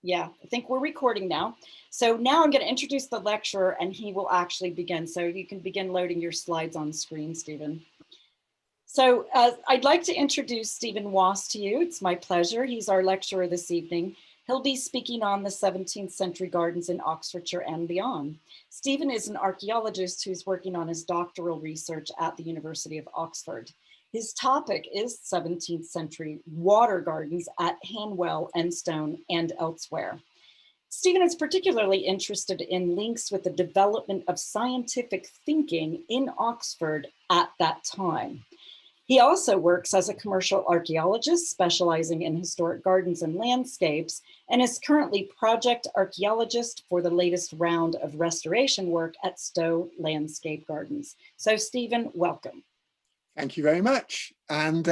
Yeah, I think we're recording now. So now I'm going to introduce the lecturer and he will actually begin. So you can begin loading your slides on screen, Stephen. So I'd like to introduce Stephen Wass to you. It's my pleasure. He's our lecturer this evening. He'll be speaking on the 17th century gardens in Oxfordshire and beyond. Stephen is an archaeologist who's working on his doctoral research at the University of Oxford. His topic is 17th century water gardens at Hanwell, Enstone, and elsewhere. Stephen is particularly interested in links with the development of scientific thinking in Oxford at that time. He also works as a commercial archaeologist specializing in historic gardens and landscapes, and is currently project archaeologist for the latest round of restoration work at Stowe Landscape Gardens. So Stephen, welcome. Thank you very much. And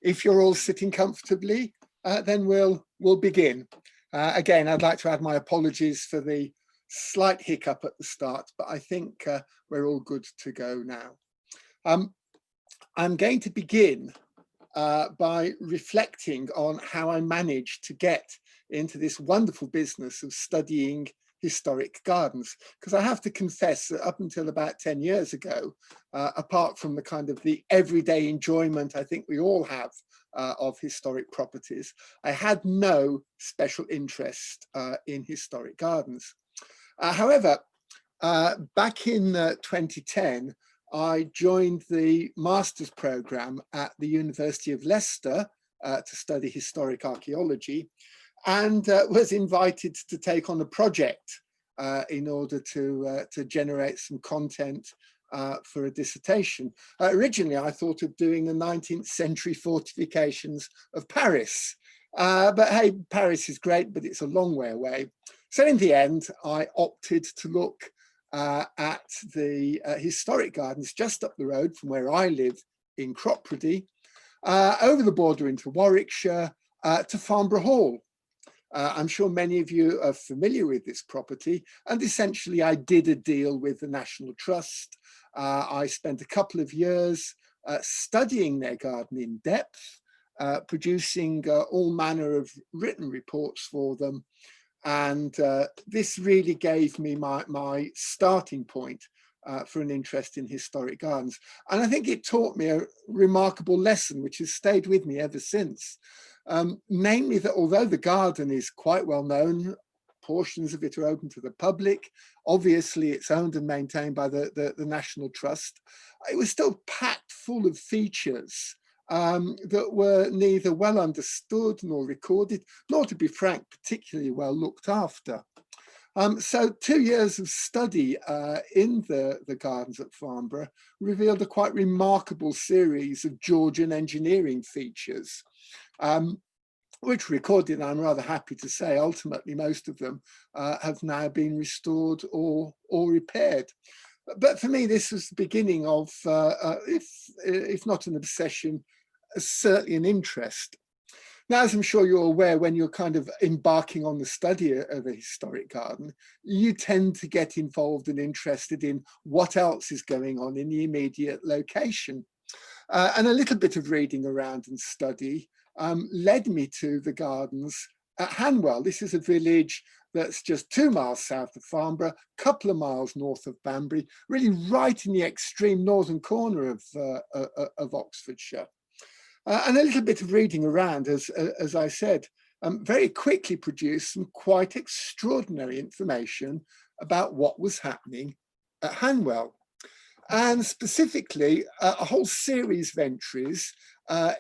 if you're all sitting comfortably, then we'll begin. Again, I'd like to add my apologies for the slight hiccup at the start, but I think we're all good to go now. I'm going to begin by reflecting on how I managed to get into this wonderful business of studying historic gardens, because I have to confess that up until about 10 years ago, apart from the kind of the everyday enjoyment I think we all have of historic properties, I had no special interest in historic gardens. However, back in 2010, I joined the master's programme at the University of Leicester to study historic archaeology, and was invited to take on a project in order to generate some content for a dissertation. Originally, I thought of doing the 19th century fortifications of Paris. But hey, Paris is great, but it's a long way away. So in the end, I opted to look at the historic gardens just up the road from where I live in Cropredy, over the border into Warwickshire, to Farnborough Hall. I'm sure many of you are familiar with this property, and essentially I did a deal with the National Trust. I spent a couple of years studying their garden in depth, producing all manner of written reports for them, and this really gave me my starting point for an interest in historic gardens. And I think it taught me a remarkable lesson which has stayed with me ever since. Namely that although the garden is quite well known, portions of it are open to the public, obviously it's owned and maintained by the National Trust, it was still packed full of features that were neither well understood nor recorded, nor, to be frank, particularly well looked after. So 2 years of study in the gardens at Farnborough revealed a quite remarkable series of Georgian engineering features, which recorded, I'm rather happy to say, ultimately most of them have now been restored or repaired. But for me, this was the beginning of, if not an obsession, certainly an interest. Now, as I'm sure you're aware, when you're kind of embarking on the study of a historic garden, you tend to get involved and interested in what else is going on in the immediate location. And a little bit of reading around and study led me to the gardens at Hanwell. This is a village that's just 2 miles south of Farnborough, a couple of miles north of Banbury, really right in the extreme northern corner of Oxfordshire. And a little bit of reading around, as I said, very quickly produced some quite extraordinary information about what was happening at Hanwell. And specifically, a whole series of entries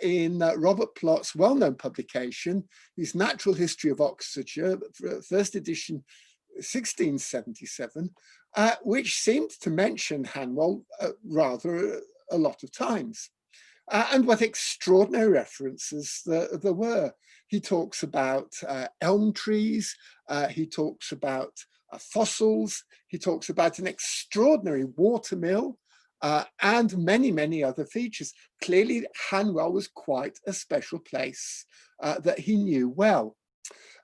in Robert Plott's well-known publication, his Natural History of Oxfordshire, first edition, 1677, which seemed to mention Hanwell rather a lot of times. And what extraordinary references there were. He talks about elm trees, he talks about fossils, he talks about an extraordinary watermill, and many, many other features. Clearly, Hanwell was quite a special place that he knew well.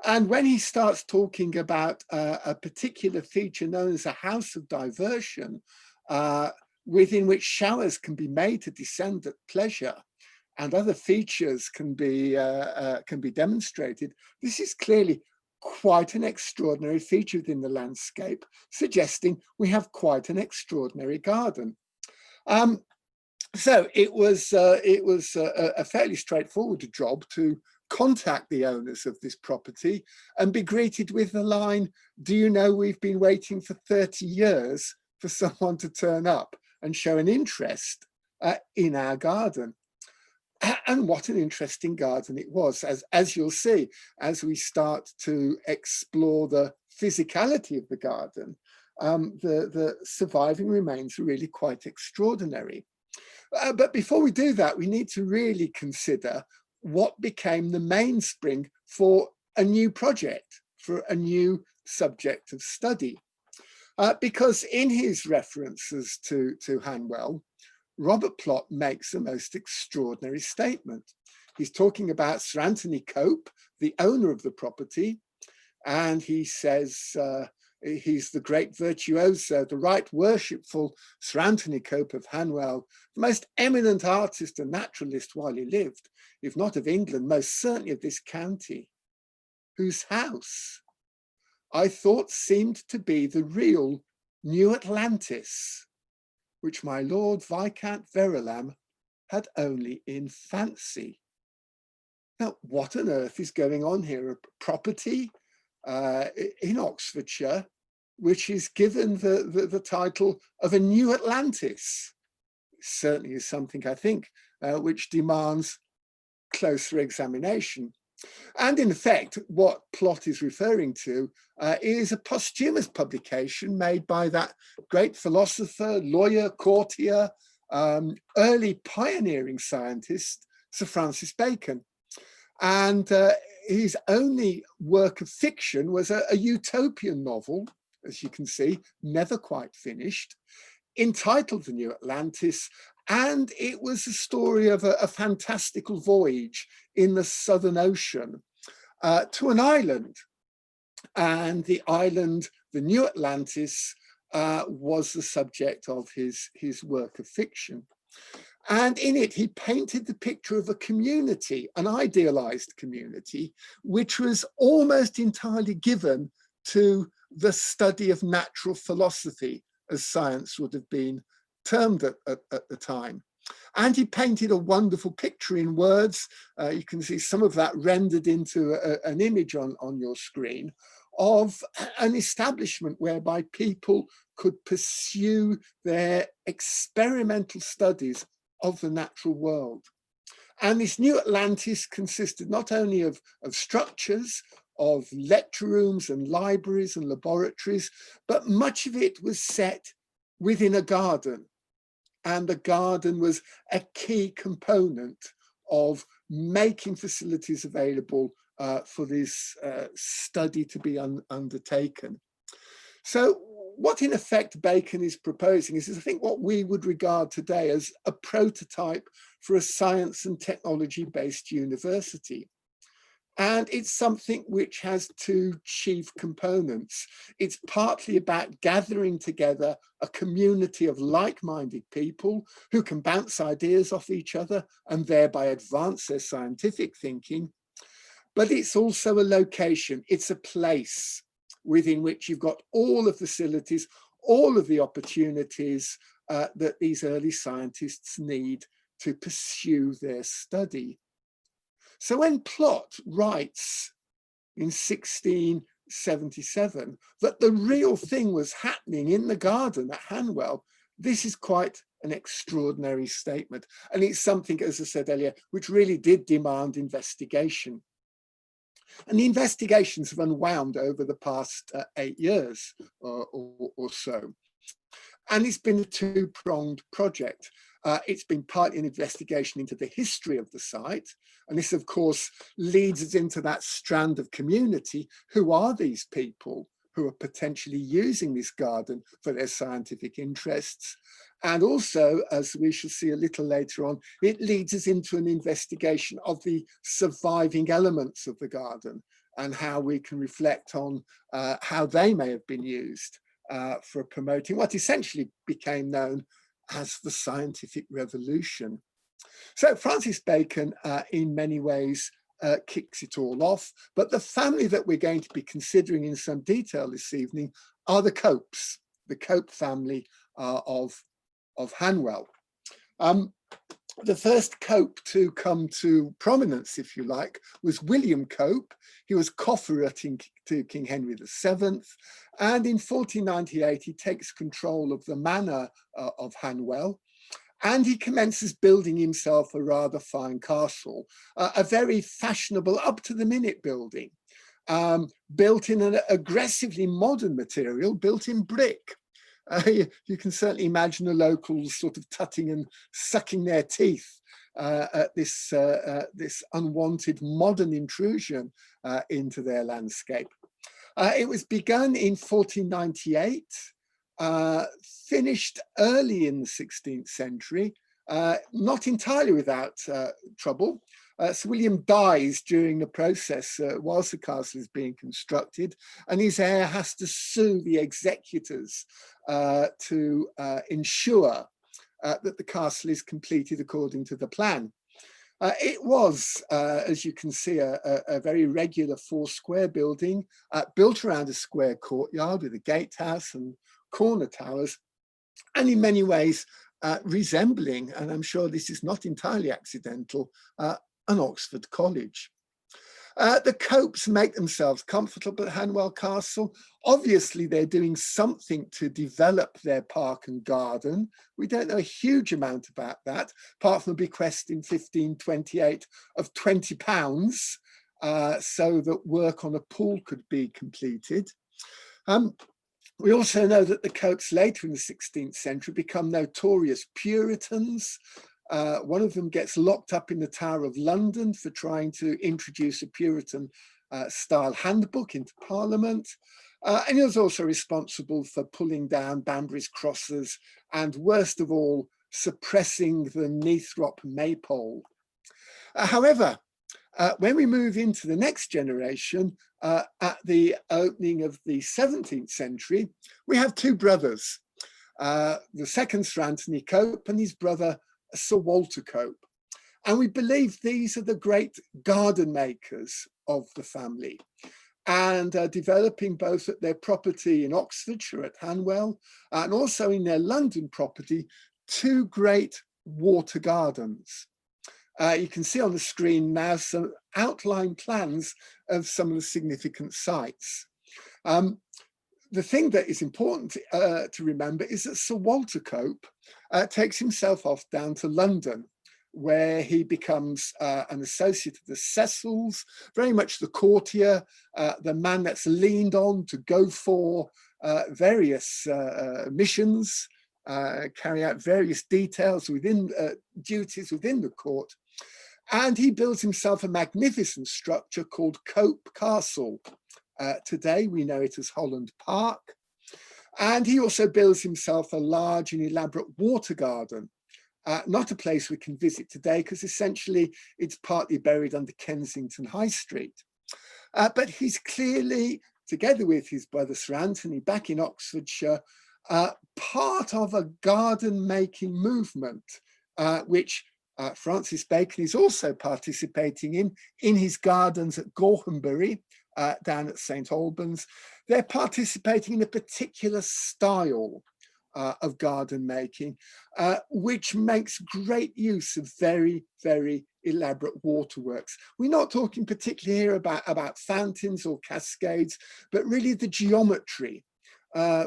And when he starts talking about a particular feature known as a House of Diversion, within which showers can be made to descend at pleasure, and other features can be demonstrated, this is clearly quite an extraordinary feature within the landscape, suggesting we have quite an extraordinary garden. So it was a fairly straightforward job to contact the owners of this property and be greeted with the line, "Do you know we've been waiting for 30 years for someone to turn up and show an interest in our garden?" And what an interesting garden it was, as you'll see, as we start to explore the physicality of the garden, the surviving remains are really quite extraordinary. But before we do that, we need to really consider what became the mainspring for a new project, for a new subject of study. Because in his references to Hanwell, Robert Plot makes a most extraordinary statement. He's talking about Sir Anthony Cope, the owner of the property, and he says he's the great virtuoso, the right worshipful Sir Anthony Cope of Hanwell, the most eminent artist and naturalist while he lived, if not of England, most certainly of this county, whose house I thought seemed to be the real New Atlantis, which my Lord Viscount Verulam had only in fancy. Now, what on earth is going on here? A property in Oxfordshire, which is given the title of a New Atlantis. It certainly is something, I think, which demands closer examination. And in effect, what Plot is referring to is a posthumous publication made by that great philosopher, lawyer, courtier, early pioneering scientist, Sir Francis Bacon. And his only work of fiction was a utopian novel, as you can see, never quite finished, entitled The New Atlantis. And it was a story of a fantastical voyage in the Southern Ocean to an island. And the island, the New Atlantis, was the subject of his work of fiction. And in it, he painted the picture of a community, an idealized community, which was almost entirely given to the study of natural philosophy, as science would have been termed at the time. And he painted a wonderful picture in words. You can see some of that rendered into an image on your screen of an establishment whereby people could pursue their experimental studies of the natural world. And this New Atlantis consisted not only of structures, of lecture rooms and libraries and laboratories, but much of it was set within a garden. And the garden was a key component of making facilities available for this study to be undertaken. So what in effect Bacon is proposing is I think what we would regard today as a prototype for a science and technology-based university. And it's something which has two chief components. It's partly about gathering together a community of like-minded people who can bounce ideas off each other and thereby advance their scientific thinking. But it's also a location, it's a place within which you've got all the facilities, all of the opportunities that these early scientists need to pursue their study. So when Plot writes in 1677 that the real thing was happening in the garden at Hanwell, this is quite an extraordinary statement. And it's something, as I said earlier, which really did demand investigation. And the investigations have unwound over the past 8 years or so. And it's been a two-pronged project. It's been partly an investigation into the history of the site. And this, of course, leads us into that strand of community. Who are these people who are potentially using this garden for their scientific interests? And also, as we shall see a little later on, it leads us into an investigation of the surviving elements of the garden and how we can reflect on how they may have been used for promoting what essentially became known as the scientific revolution. So Francis Bacon, in many ways, kicks it all off. But the family that we're going to be considering in some detail this evening are the Copes, the Cope family of Hanwell. The first Cope to come to prominence, if you like, was William Cope. He was cofferer to King Henry VII, and in 1498 he takes control of the manor of Hanwell, and he commences building himself a rather fine castle, a very fashionable, up-to-the-minute building, built in an aggressively modern material, built in brick. You can certainly imagine the locals sort of tutting and sucking their teeth at this unwanted modern intrusion into their landscape. It was begun in 1498, finished early in the 16th century, not entirely without trouble. Sir William dies during the process whilst the castle is being constructed, and his heir has to sue the executors to ensure that the castle is completed according to the plan. It was, as you can see, a very regular 4-square building built around a square courtyard with a gatehouse and corner towers, and in many ways resembling, and I'm sure this is not entirely accidental, an Oxford college. The Copes make themselves comfortable at Hanwell Castle. Obviously, they're doing something to develop their park and garden. We don't know a huge amount about that, apart from a bequest in 1528 of £20 so that work on a pool could be completed. We also know that the Copes later in the 16th century become notorious Puritans. One of them gets locked up in the Tower of London for trying to introduce a Puritan style handbook into Parliament. And he was also responsible for pulling down Banbury's crosses and, worst of all, suppressing the Neathrop maypole. However, when we move into the next generation, at the opening of the 17th century, we have two brothers, the second Sir Anthony Cope and his brother Sir Walter Cope. And we believe these are the great garden makers of the family, and developing both at their property in Oxfordshire at Hanwell and also in their London property, two great water gardens. You can see on the screen now some outline plans of some of the significant sites. The thing that is important to remember is that Sir Walter Cope takes himself off down to London, where he becomes an associate of the Cecils, very much the courtier, the man that's leaned on to go for various missions, carry out various details within duties within the court. And he builds himself a magnificent structure called Cope Castle. Today we know it as Holland Park. And he also builds himself a large and elaborate water garden, not a place we can visit today because essentially it's partly buried under Kensington High Street. But he's clearly, together with his brother Sir Anthony back in Oxfordshire, part of a garden making movement, which Francis Bacon is also participating in his gardens at Gorhambury, down at St Albans. They're participating in a particular style of garden making, which makes great use of very, very elaborate waterworks. We're not talking particularly here about fountains or cascades, but really the geometry,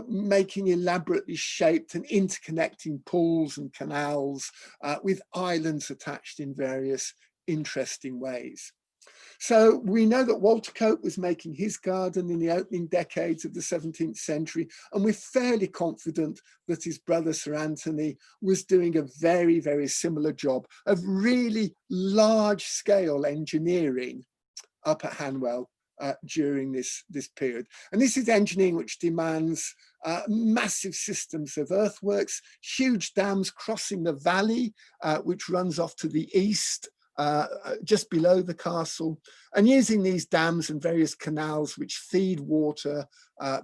making elaborately shaped and interconnecting pools and canals with islands attached in various interesting ways. So we know that Walter Cope was making his garden in the opening decades of the 17th century, and we're fairly confident that his brother Sir Anthony was doing a very, very similar job of really large-scale engineering up at Hanwell during this period. And this is engineering which demands massive systems of earthworks, huge dams crossing the valley, which runs off to the east, just below the castle, and using these dams and various canals which feed water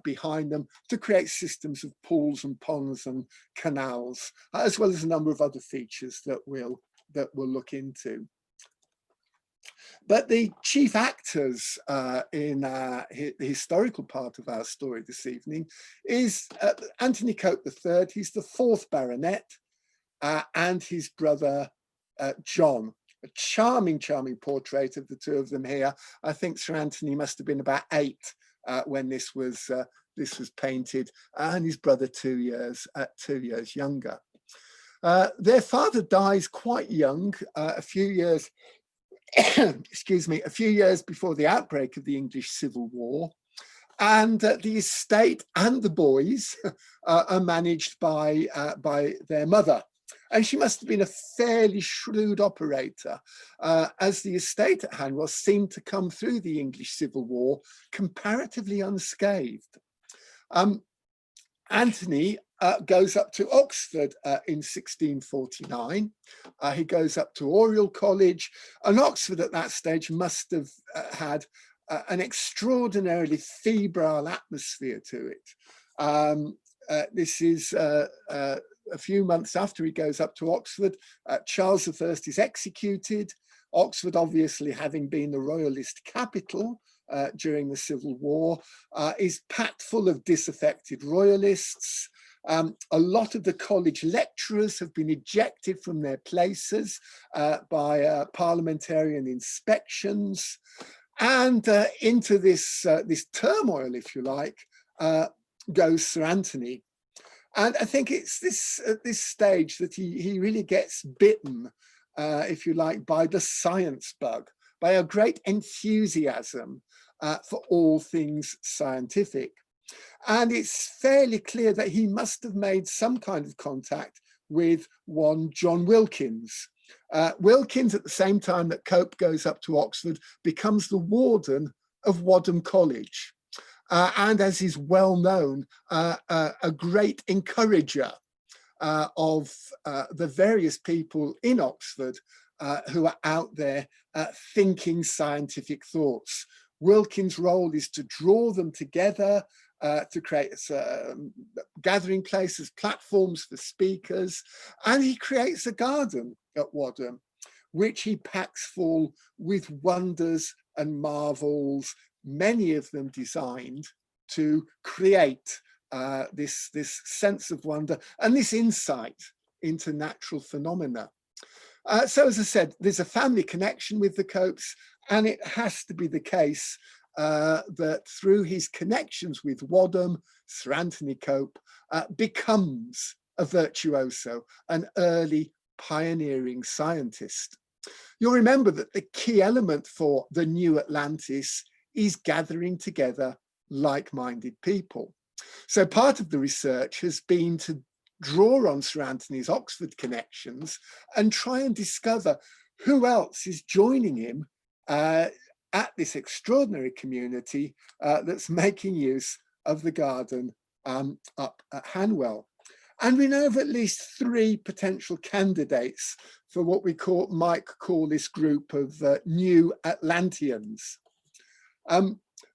behind them to create systems of pools and ponds and canals, as well as a number of other features that we'll look into. But the chief actors in the historical part of our story this evening is Anthony Cope III. He's the 4th Baronet, and his brother John. A charming, charming portrait of the two of them here. I think Sir Anthony must have been about 8 when this was painted, and his brother 2 years younger. Their father dies quite young, a few years excuse me, a few years before the outbreak of the English Civil War. And the estate and the boys are managed by their mother. And she must have been a fairly shrewd operator, as the estate at Hanwell seemed to come through the English Civil War comparatively unscathed. Anthony goes up to Oxford in 1649. He goes up to Oriel College, and Oxford at that stage must have had an extraordinarily febrile atmosphere to it. This is a few months after he goes up to Oxford. Charles I is executed. Oxford, obviously having been the royalist capital during the Civil War, is packed full of disaffected royalists. A lot of the college lecturers have been ejected from their places by parliamentarian inspections. And into this turmoil, if you like, goes Sir Anthony. And I think it's at this stage that he really gets bitten, if you like, by the science bug, by a great enthusiasm for all things scientific. And it's fairly clear that he must have made some kind of contact with one John Wilkins. Wilkins, at the same time that Cope goes up to Oxford, becomes the warden of Wadham College. And as is well known, a great encourager of the various people in Oxford who are out there thinking scientific thoughts. Wilkins' role is to draw them together, to create gathering places, platforms for speakers, and he creates a garden at Wadham, which he packs full with wonders and marvels, many of them designed to create this sense of wonder and this insight into natural phenomena. So as I said, there's a family connection with the Copes, and it has to be the case that through his connections with Wadham, Sir Anthony Cope becomes a virtuoso, an early pioneering scientist. You'll remember that the key element for the new Atlantis is gathering together like-minded people. So part of the research has been to draw on Sir Anthony's Oxford connections and try and discover who else is joining him at this extraordinary community that's making use of the garden up at Hanwell. And we know of at least 3 potential candidates for what we might call this group of new Atlanteans.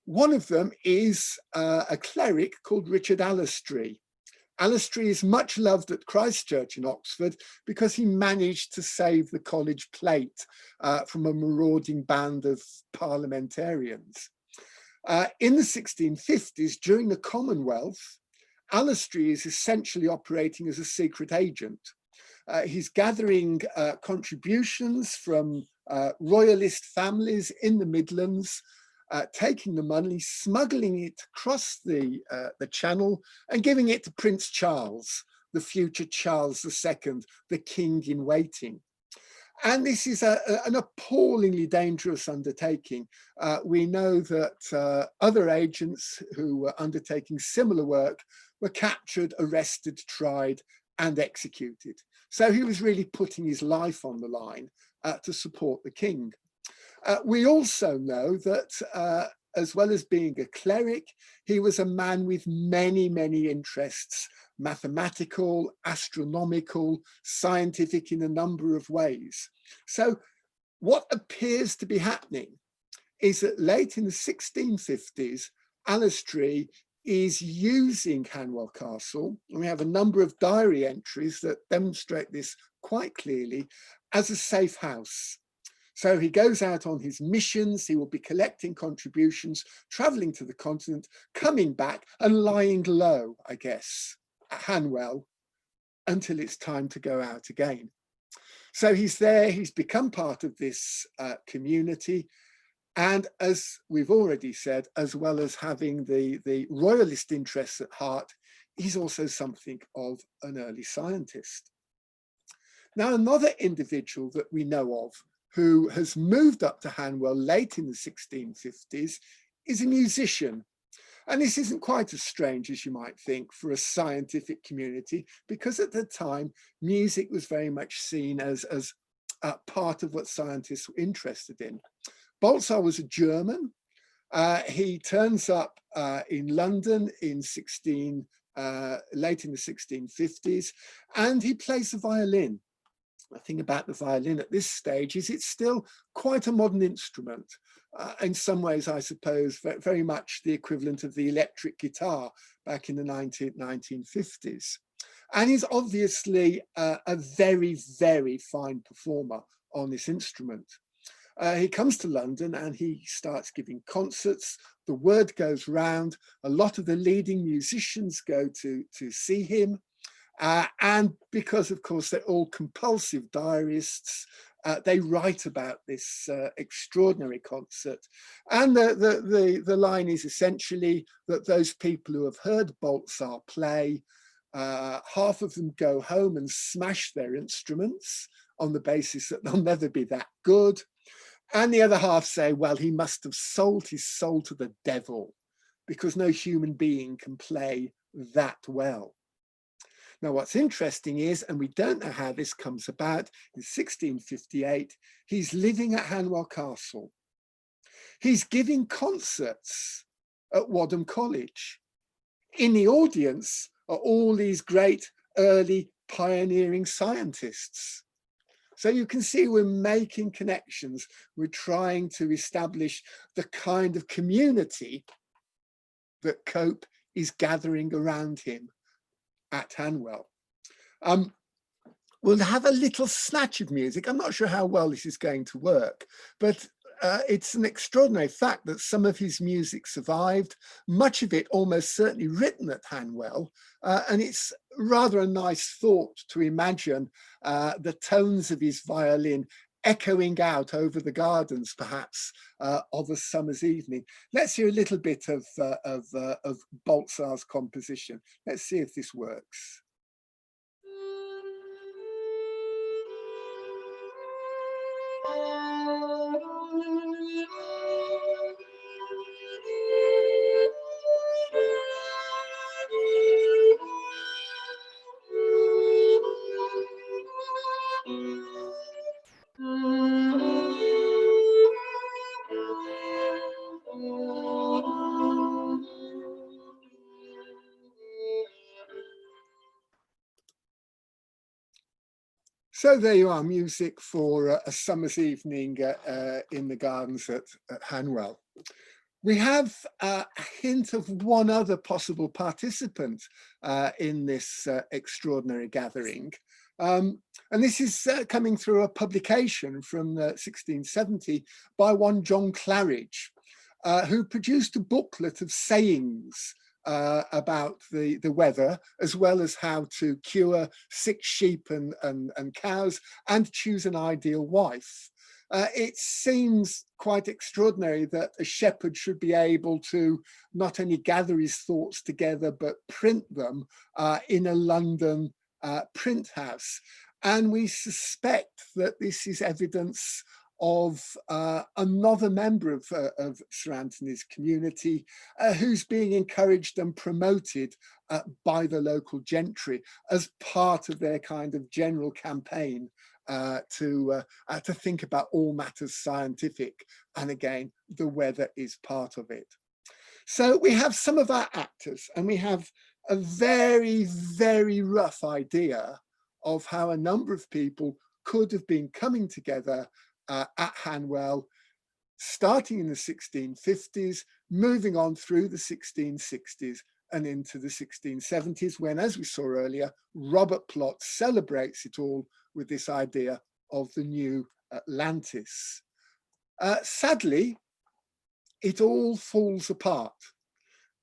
One of them is a cleric called Richard Allestree. Allestree is much loved at Christ Church in Oxford because he managed to save the college plate from a marauding band of parliamentarians. In the 1650s, during the Commonwealth, Allestree is essentially operating as a secret agent. He's gathering contributions from royalist families in the Midlands, taking the money, smuggling it across the channel and giving it to Prince Charles, the future Charles II, the king in waiting. And this is an appallingly dangerous undertaking. We know that other agents who were undertaking similar work were captured, arrested, tried, and executed. So he was really putting his life on the line to support the king. We also know that as well as being a cleric, he was a man with many, many interests, mathematical, astronomical, scientific in a number of ways. So what appears to be happening is that late in the 1650s, Allestree is using Hanwell Castle, and we have a number of diary entries that demonstrate this quite clearly, as a safe house. So he goes out on his missions. He will be collecting contributions, traveling to the continent, coming back and lying low, I guess, at Hanwell until it's time to go out again. So he's there, he's become part of this community. And as we've already said, as well as having the royalist interests at heart, he's also something of an early scientist. Now, another individual that we know of who has moved up to Hanwell late in the 1650s is a musician. And this isn't quite as strange as you might think for a scientific community, because at the time, music was very much seen as part of what scientists were interested in. Baltzar was a German. He turns up in London in late in the 1650s, and he plays the violin. The thing about the violin at this stage is it's still quite a modern instrument. In some ways, I suppose, very much the equivalent of the electric guitar back in the 1950s. And he's obviously a very, very fine performer on this instrument. He comes to London and he starts giving concerts. The word goes round. A lot of the leading musicians go to see him. And because, of course, they're all compulsive diarists, they write about this extraordinary concert. And the line is essentially that those people who have heard Baltzar play, half of them go home and smash their instruments on the basis that they'll never be that good. And the other half say, well, he must have sold his soul to the devil, because no human being can play that well. Now, what's interesting is, and we don't know how this comes about, in 1658, he's living at Hanwell Castle. He's giving concerts at Wadham College. In the audience are all these great early pioneering scientists. So you can see we're making connections. We're trying to establish the kind of community that Cope is gathering around him at Hanwell. We'll have a little snatch of music. I'm not sure how well this is going to work, but it's an extraordinary fact that some of his music survived, much of it almost certainly written at Hanwell, and it's rather a nice thought to imagine the tones of his violin echoing out over the gardens, perhaps, of a summer's evening. Let's hear a little bit of Baltzar's composition. Let's see if this works. So there you are, music for a summer's evening in the gardens at Hanwell. We have a hint of one other possible participant in this extraordinary gathering. And this is coming through a publication from 1670 by one John Claridge, who produced a booklet of sayings about the weather, as well as how to cure sick sheep and cows and choose an ideal wife. It seems quite extraordinary that a shepherd should be able to not only gather his thoughts together, but print them in a London print house. And we suspect that this is evidence of another member of Sir Anthony's community who's being encouraged and promoted by the local gentry as part of their kind of general campaign to think about all matters scientific. And again, the weather is part of it. So we have some of our actors, and we have a very, very rough idea of how a number of people could have been coming together at Hanwell, starting in the 1650s, moving on through the 1660s and into the 1670s, when, as we saw earlier, Robert Plot celebrates it all with this idea of the new Atlantis. Sadly, it all falls apart.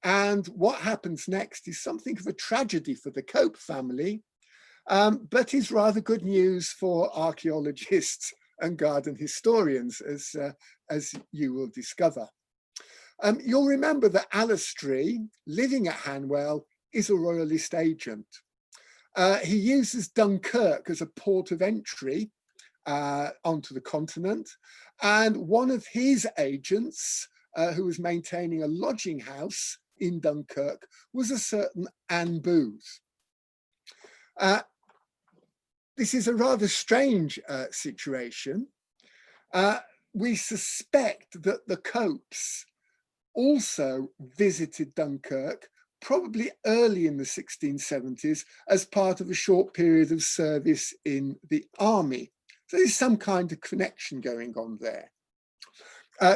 And what happens next is something of a tragedy for the Cope family, but is rather good news for archaeologists and garden historians, as you will discover. You'll remember that Alastree, living at Hanwell, is a royalist agent. He uses Dunkirk as a port of entry onto the continent, and one of his agents, who was maintaining a lodging house in Dunkirk, was a certain Anne Booth. This is a rather strange situation. We suspect that the Copes also visited Dunkirk, probably early in the 1670s, as part of a short period of service in the army. So there's some kind of connection going on there.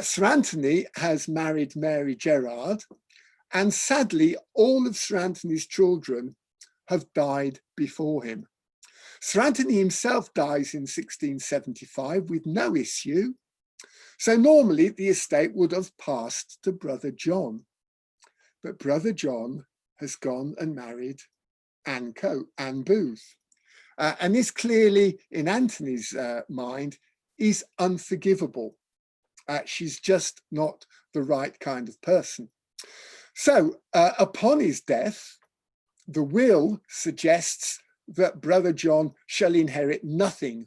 Sir Anthony has married Mary Gerard, and sadly, all of Sir Anthony's children have died before him. Sir Anthony himself dies in 1675 with no issue. So normally the estate would have passed to brother John, but brother John has gone and married Anne Booth. And this clearly, in Anthony's mind, is unforgivable. She's just not the right kind of person. So upon his death, the will suggests that brother John shall inherit nothing.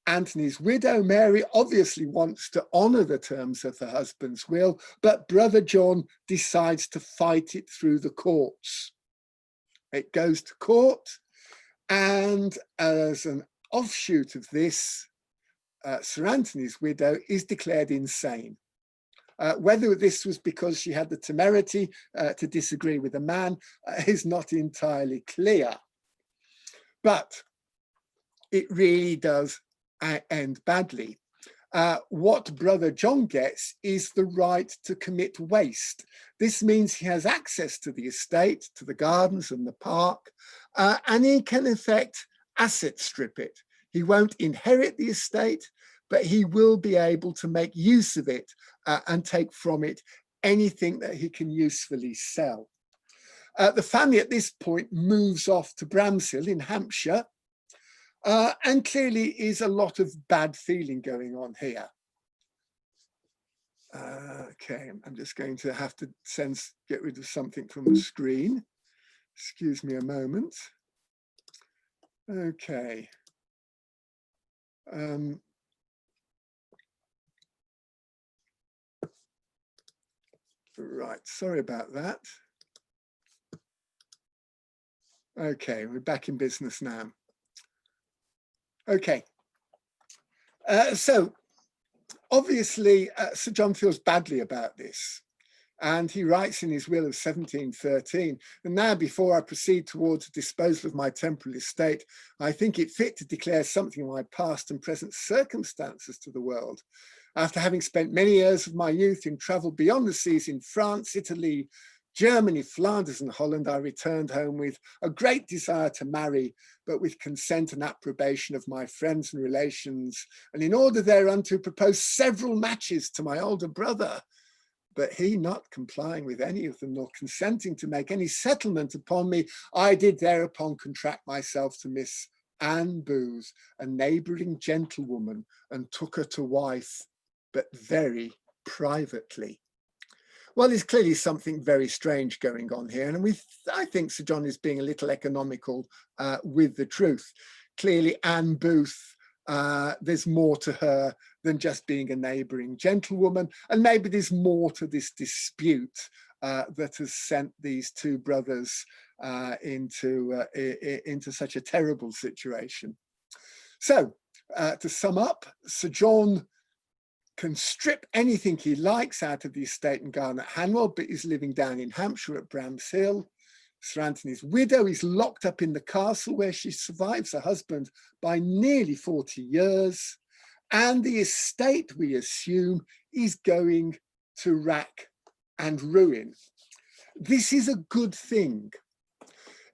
Anthony's widow, Mary, obviously wants to honour the terms of her husband's will, but brother John decides to fight it through the courts. It goes to court, and as an offshoot of this, Sir Anthony's widow is declared insane. Whether this was because she had the temerity to disagree with a man is not entirely clear. But it really does end badly. What brother John gets is the right to commit waste. This means he has access to the estate, to the gardens and the park, and he can in effect asset strip it. He won't inherit the estate, but he will be able to make use of it and take from it anything that he can usefully sell. The family at this point moves off to Bramshill in Hampshire, and clearly is a lot of bad feeling going on here. Okay, I'm just going to have to get rid of something from the screen. Excuse me a moment. Okay. Right, sorry about that. Okay, we're back in business now. Okay, so obviously Sir John feels badly about this, and he writes in his will of 1713, and now before I proceed towards the disposal of my temporal estate, I think it fit to declare something of my past and present circumstances to the world. After having spent many years of my youth in travel beyond the seas in France, Italy, Germany, Flanders and Holland, I returned home with a great desire to marry, but with consent and approbation of my friends and relations, and in order thereunto propose several matches to my older brother. But he not complying with any of them, nor consenting to make any settlement upon me, I did thereupon contract myself to Miss Anne Booth, a neighbouring gentlewoman, and took her to wife, but very privately. Well, there's clearly something very strange going on here, and I think Sir John is being a little economical with the truth. Clearly, Anne Booth, there's more to her than just being a neighbouring gentlewoman, and maybe there's more to this dispute that has sent these two brothers into such a terrible situation. So, to sum up, Sir John can strip anything he likes out of the estate and garden at Hanwell, but is living down in Hampshire at Bramshill. Sir Anthony's widow is locked up in the castle where she survives her husband by nearly 40 years. And the estate, we assume, is going to rack and ruin. This is a good thing.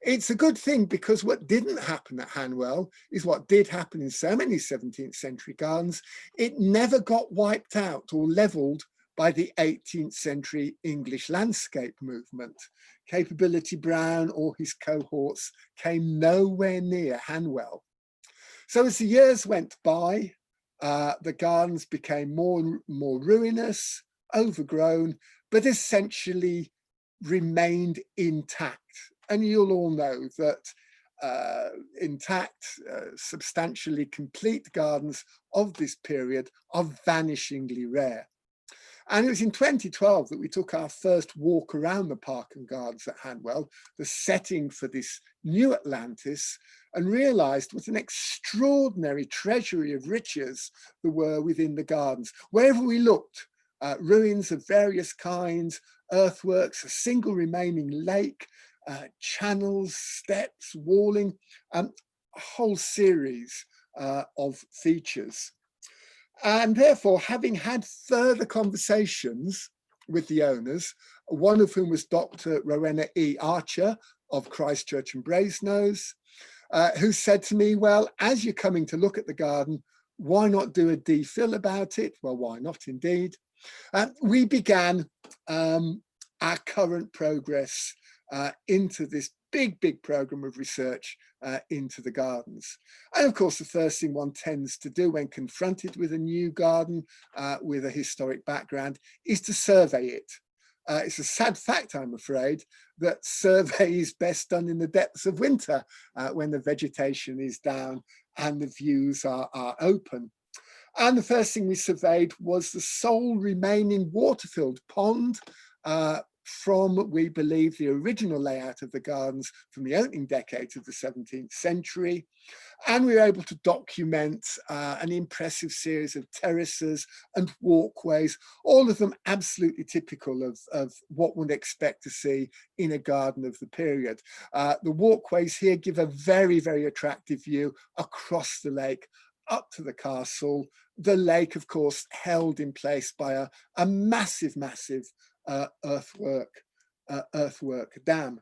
It's a good thing, because what didn't happen at Hanwell is what did happen in so many 17th century gardens. It never got wiped out or levelled by the 18th century English landscape movement. Capability Brown or his cohorts came nowhere near Hanwell. So as the years went by, the gardens became more ruinous, overgrown, but essentially remained intact. And you'll all know that intact, substantially complete gardens of this period are vanishingly rare. And it was in 2012 that we took our first walk around the park and gardens at Hanwell, the setting for this new Atlantis, and realized what an extraordinary treasury of riches there were within the gardens. Wherever we looked, ruins of various kinds, earthworks, a single remaining lake, channels, steps, walling, a whole series of features. And therefore, having had further conversations with the owners, one of whom was Dr. Rowena E. Archer of Christchurch and Brasenose, who said to me, well, as you're coming to look at the garden, why not do a DPhil about it? Well, why not indeed? We began our current progress into this big program of research into the gardens. And of course, the first thing one tends to do when confronted with a new garden with a historic background is to survey it. It's a sad fact, I'm afraid, that survey is best done in the depths of winter when the vegetation is down and the views are open. And the first thing we surveyed was the sole remaining water-filled pond from, we believe, the original layout of the gardens from the opening decades of the 17th century. And we were able to document an impressive series of terraces and walkways, all of them absolutely typical of what one would expect to see in a garden of the period. The walkways here give a very attractive view across the lake, up to the castle. The lake, of course, held in place by a massive earthwork dam.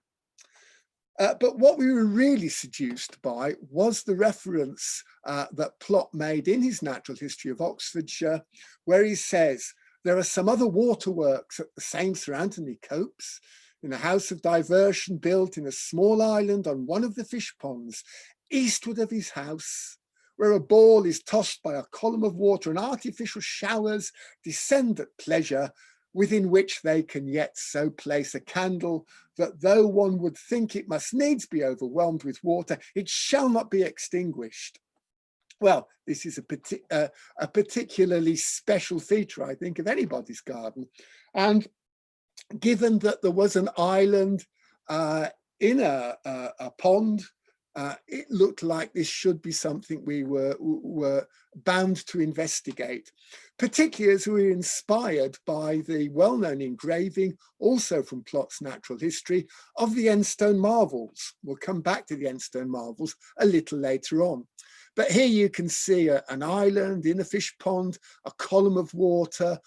But what we were really seduced by was the reference that Plot made in his Natural History of Oxfordshire, where he says there are some other waterworks at the same Sir Anthony copse, in a House of Diversion built in a small island on one of the fish ponds, eastward of his house, where a ball is tossed by a column of water and artificial showers descend at pleasure, within which they can yet so place a candle that though one would think it must needs be overwhelmed with water, it shall not be extinguished. Well, this is a particularly special feature, I think, of anybody's garden. And given that there was an island in a pond, it looked like this should be something we were bound to investigate, particularly as we were inspired by the well-known engraving, also from Plot's Natural History, of the Enstone marvels. We'll come back to the Enstone marvels a little later on. But here you can see an island in a fish pond, a column of water,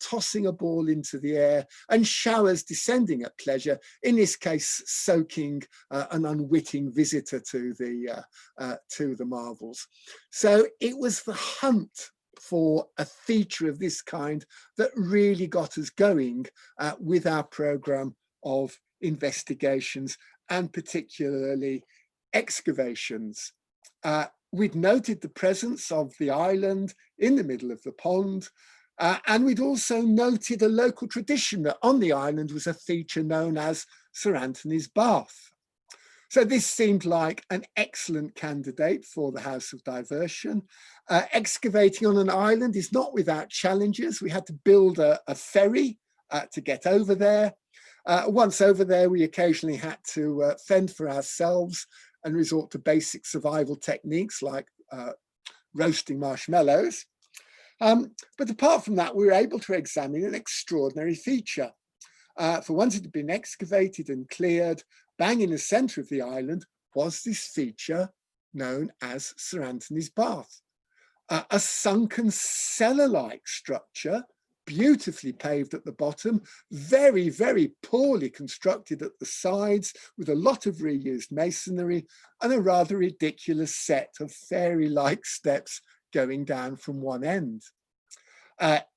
tossing a ball into the air, and showers descending at pleasure, in this case, soaking an unwitting visitor to the marvels. So it was the hunt for a feature of this kind that really got us going with our program of investigations, and particularly excavations. We'd noted the presence of the island in the middle of the pond, and we'd also noted a local tradition that on the island was a feature known as Sir Anthony's Bath. So this seemed like an excellent candidate for the House of Diversion. Excavating on an island is not without challenges. We had to build a ferry to get over there. Once over there, we occasionally had to fend for ourselves and resort to basic survival techniques like roasting marshmallows. But apart from that, we were able to examine an extraordinary feature. For once it had been excavated and cleared, bang in the center of the island was this feature known as Sir Anthony's Bath, a sunken cellar-like structure beautifully paved at the bottom, very, very poorly constructed at the sides, with a lot of reused masonry and a rather ridiculous set of fairy-like steps going down from one end.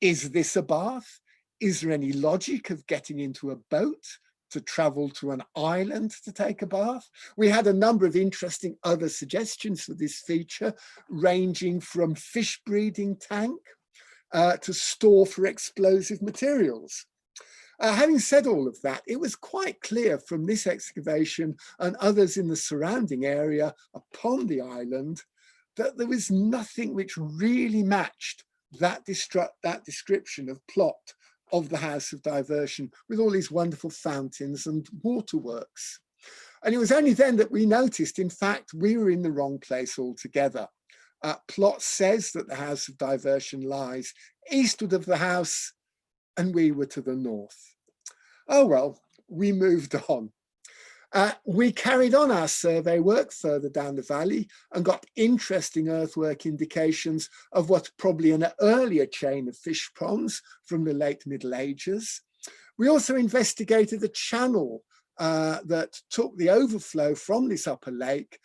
Is this a bath? Is there any logic of getting into a boat to travel to an island to take a bath? We had a number of interesting other suggestions for this feature, ranging from fish breeding tank to store for explosive materials. Having said all of that, it was quite clear from this excavation and others in the surrounding area upon the island that there was nothing which really matched that description of plot of the House of Diversion, with all these wonderful fountains and waterworks. And it was only then that we noticed, in fact, we were in the wrong place altogether. Plot says that the House of Diversion lies eastward of the house, and we were to the north. Oh well, we moved on. We carried on our survey work further down the valley and got interesting earthwork indications of what's probably an earlier chain of fish ponds from the late Middle Ages. We also investigated the channel that took the overflow from this upper lake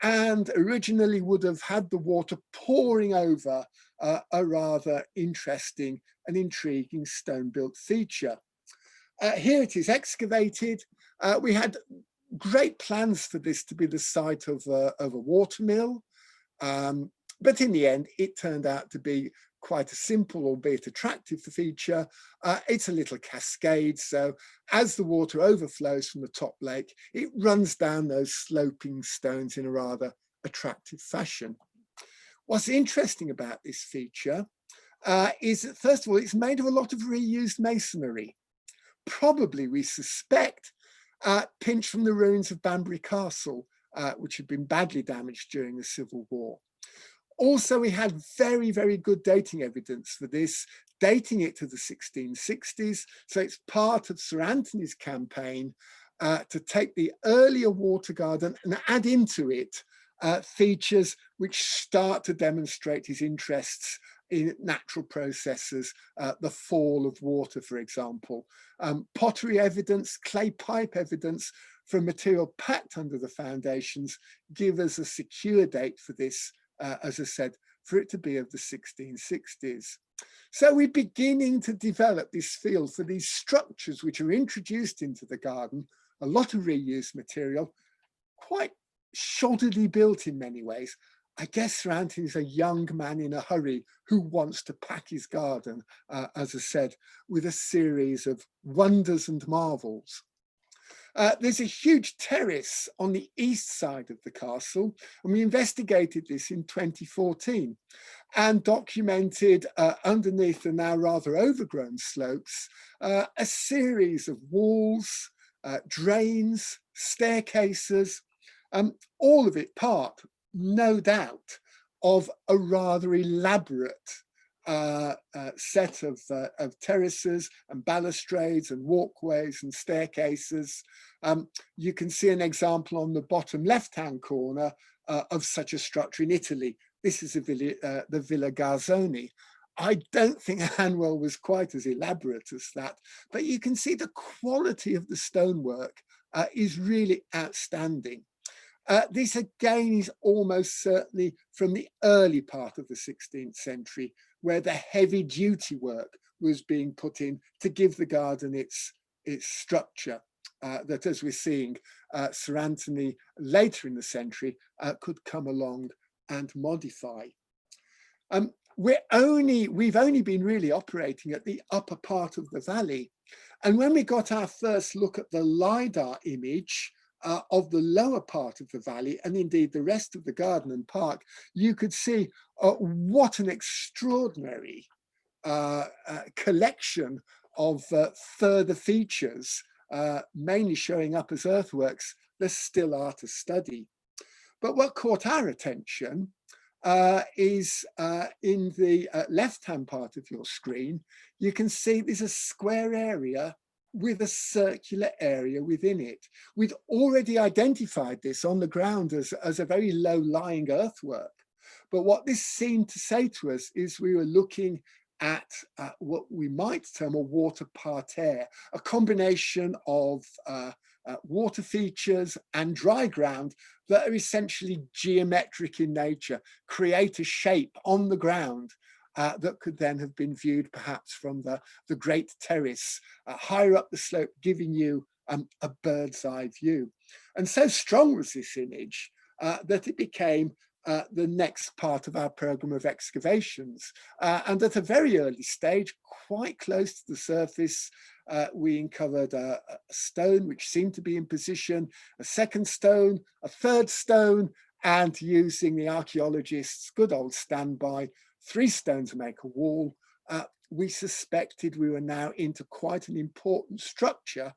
and originally would have had the water pouring over a rather interesting and intriguing stone-built feature. Here it is excavated. We had great plans for this to be the site of a water mill, but in the end, it turned out to be quite a simple, albeit attractive feature. It's a little cascade, so as the water overflows from the top lake, it runs down those sloping stones in a rather attractive fashion. What's interesting about this feature is that, first of all, it's made of a lot of reused masonry. Probably, we suspect, pinched from the ruins of Banbury Castle, which had been badly damaged during the Civil War. Also, we had very, very good dating evidence for this, dating it to the 1660s. So it's part of Sir Anthony's campaign to take the earlier water garden and add into it features which start to demonstrate his interests in natural processes, the fall of water, for example. Pottery evidence, clay pipe evidence from material packed under the foundations give us a secure date for this, as I said, for it to be of the 1660s. So we're beginning to develop this field for these structures which are introduced into the garden, a lot of reused material, quite shoddily built in many ways. I guess Sir Anthony's a young man in a hurry who wants to pack his garden, as I said, with a series of wonders and marvels. There's a huge terrace on the east side of the castle, and we investigated this in 2014 and documented underneath the now rather overgrown slopes a series of walls, drains, staircases, all of it part, no doubt, of a rather elaborate set of terraces and balustrades and walkways and staircases. You can see an example on the bottom left-hand corner of such a structure in Italy. This is the Villa Garzoni. I don't think Hanwell was quite as elaborate as that, but you can see the quality of the stonework is really outstanding. This again is almost certainly from the early part of the 16th century, where the heavy duty work was being put in to give the garden its structure that, as we're seeing, Sir Anthony later in the century could come along and modify. We've only been really operating at the upper part of the valley. And when we got our first look at the LiDAR image of the lower part of the valley, and indeed the rest of the garden and park, you could see what an extraordinary collection of further features, mainly showing up as earthworks, there still are to study. But what caught our attention is in the left-hand part of your screen, you can see there's a square area with a circular area within it. We'd already identified this on the ground as a very low-lying earthwork. But what this seemed to say to us is we were looking at what we might term a water parterre, a combination of water features and dry ground that are essentially geometric in nature, create a shape on the ground that could then have been viewed perhaps from the great terrace higher up the slope, giving you a bird's eye view. And so strong was this image that it became the next part of our program of excavations. And at a very early stage, quite close to the surface, we uncovered a stone which seemed to be in position, a second stone, a third stone, and using the archaeologists' good old standby, 3 stones to make a wall, we suspected we were now into quite an important structure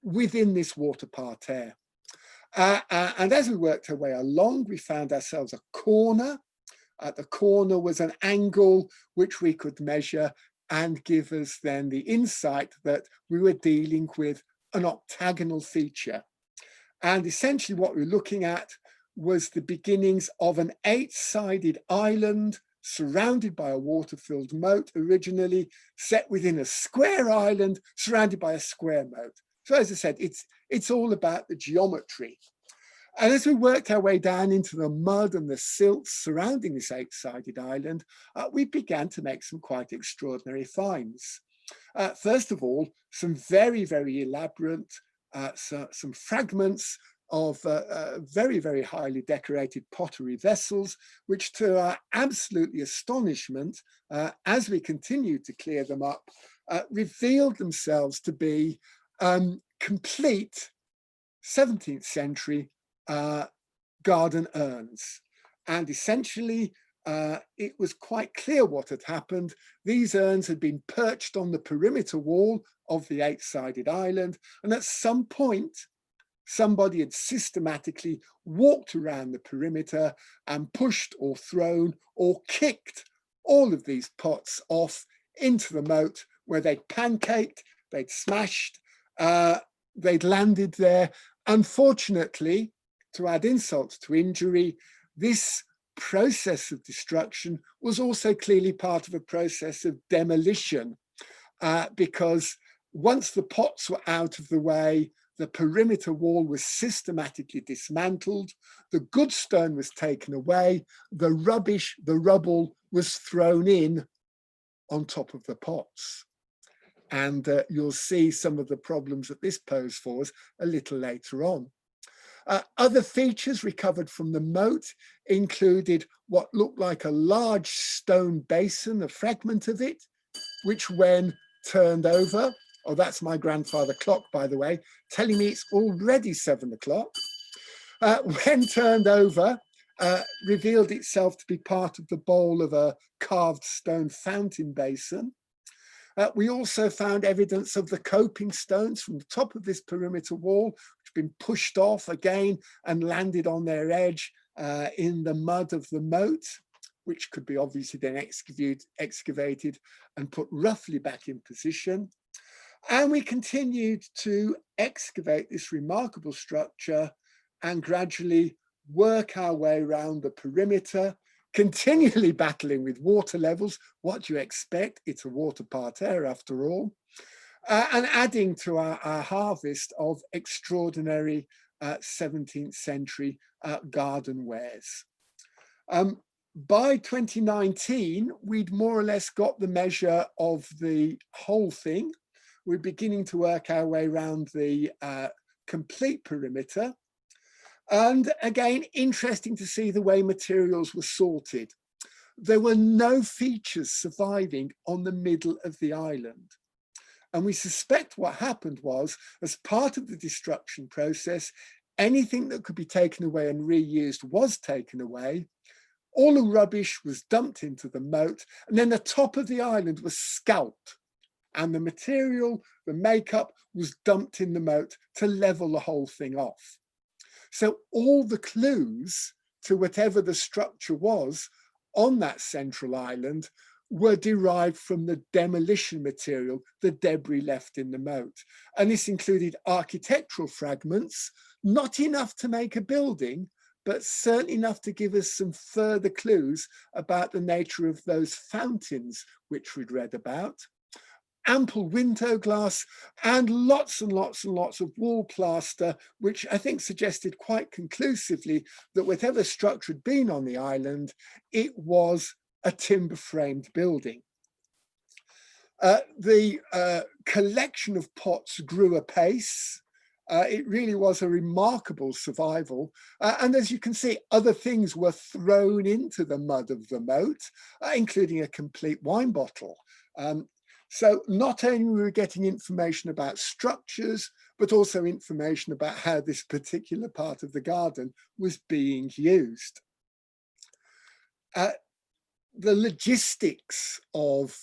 within this water parterre. And as we worked our way along, we found ourselves a corner. At the corner was an angle which we could measure and give us then the insight that we were dealing with an octagonal feature. And essentially what we were looking at was the beginnings of an 8-sided island surrounded by a water-filled moat, originally set within a square island surrounded by a square moat. So as I said, it's all about the geometry. And as we worked our way down into the mud and the silt surrounding this 8-sided island, we began to make some quite extraordinary finds. First of all, some very, very elaborate, some fragments of very, very highly decorated pottery vessels, which to our absolutely astonishment, as we continued to clear them up, revealed themselves to be complete 17th century garden urns. And essentially, it was quite clear what had happened. These urns had been perched on the perimeter wall of the 8-sided island, and at some point, somebody had systematically walked around the perimeter and pushed or thrown or kicked all of these pots off into the moat, where they'd pancaked, they'd smashed, they'd landed there. Unfortunately, to add insult to injury, this process of destruction was also clearly part of a process of demolition, because once the pots were out of the way, the perimeter wall was systematically dismantled, the good stone was taken away, the rubbish, the rubble was thrown in on top of the pots. And you'll see some of the problems that this posed for us a little later on. Other features recovered from the moat included what looked like a large stone basin, a fragment of it, which when turned over, oh, that's my grandfather clock, by the way, telling me it's already 7 o'clock, when turned over, revealed itself to be part of the bowl of a carved stone fountain basin. We also found evidence of the coping stones from the top of this perimeter wall, which had been pushed off again and landed on their edge in the mud of the moat, which could be obviously then excavated and put roughly back in position. And we continued to excavate this remarkable structure and gradually work our way around the perimeter, continually battling with water levels. What do you expect? It's a water parterre after all. And adding to our harvest of extraordinary 17th century garden wares. By 2019, we'd more or less got the measure of the whole thing. We're beginning to work our way around the complete perimeter. And again, interesting to see the way materials were sorted. There were no features surviving on the middle of the island. And we suspect what happened was, as part of the destruction process, anything that could be taken away and reused was taken away. All the rubbish was dumped into the moat, and then the top of the island was scalped. And the material, the makeup, was dumped in the moat to level the whole thing off. So all the clues to whatever the structure was on that central island were derived from the demolition material, the debris left in the moat. And this included architectural fragments, not enough to make a building, but certainly enough to give us some further clues about the nature of those fountains which we'd read about. Ample window glass and lots and lots and lots of wall plaster, which I think suggested quite conclusively that whatever structure had been on the island, it was a timber-framed building. The collection of pots grew apace. It really was a remarkable survival. And as you can see, other things were thrown into the mud of the moat, including a complete wine bottle. So not only were we getting information about structures, but also information about how this particular part of the garden was being used. The logistics of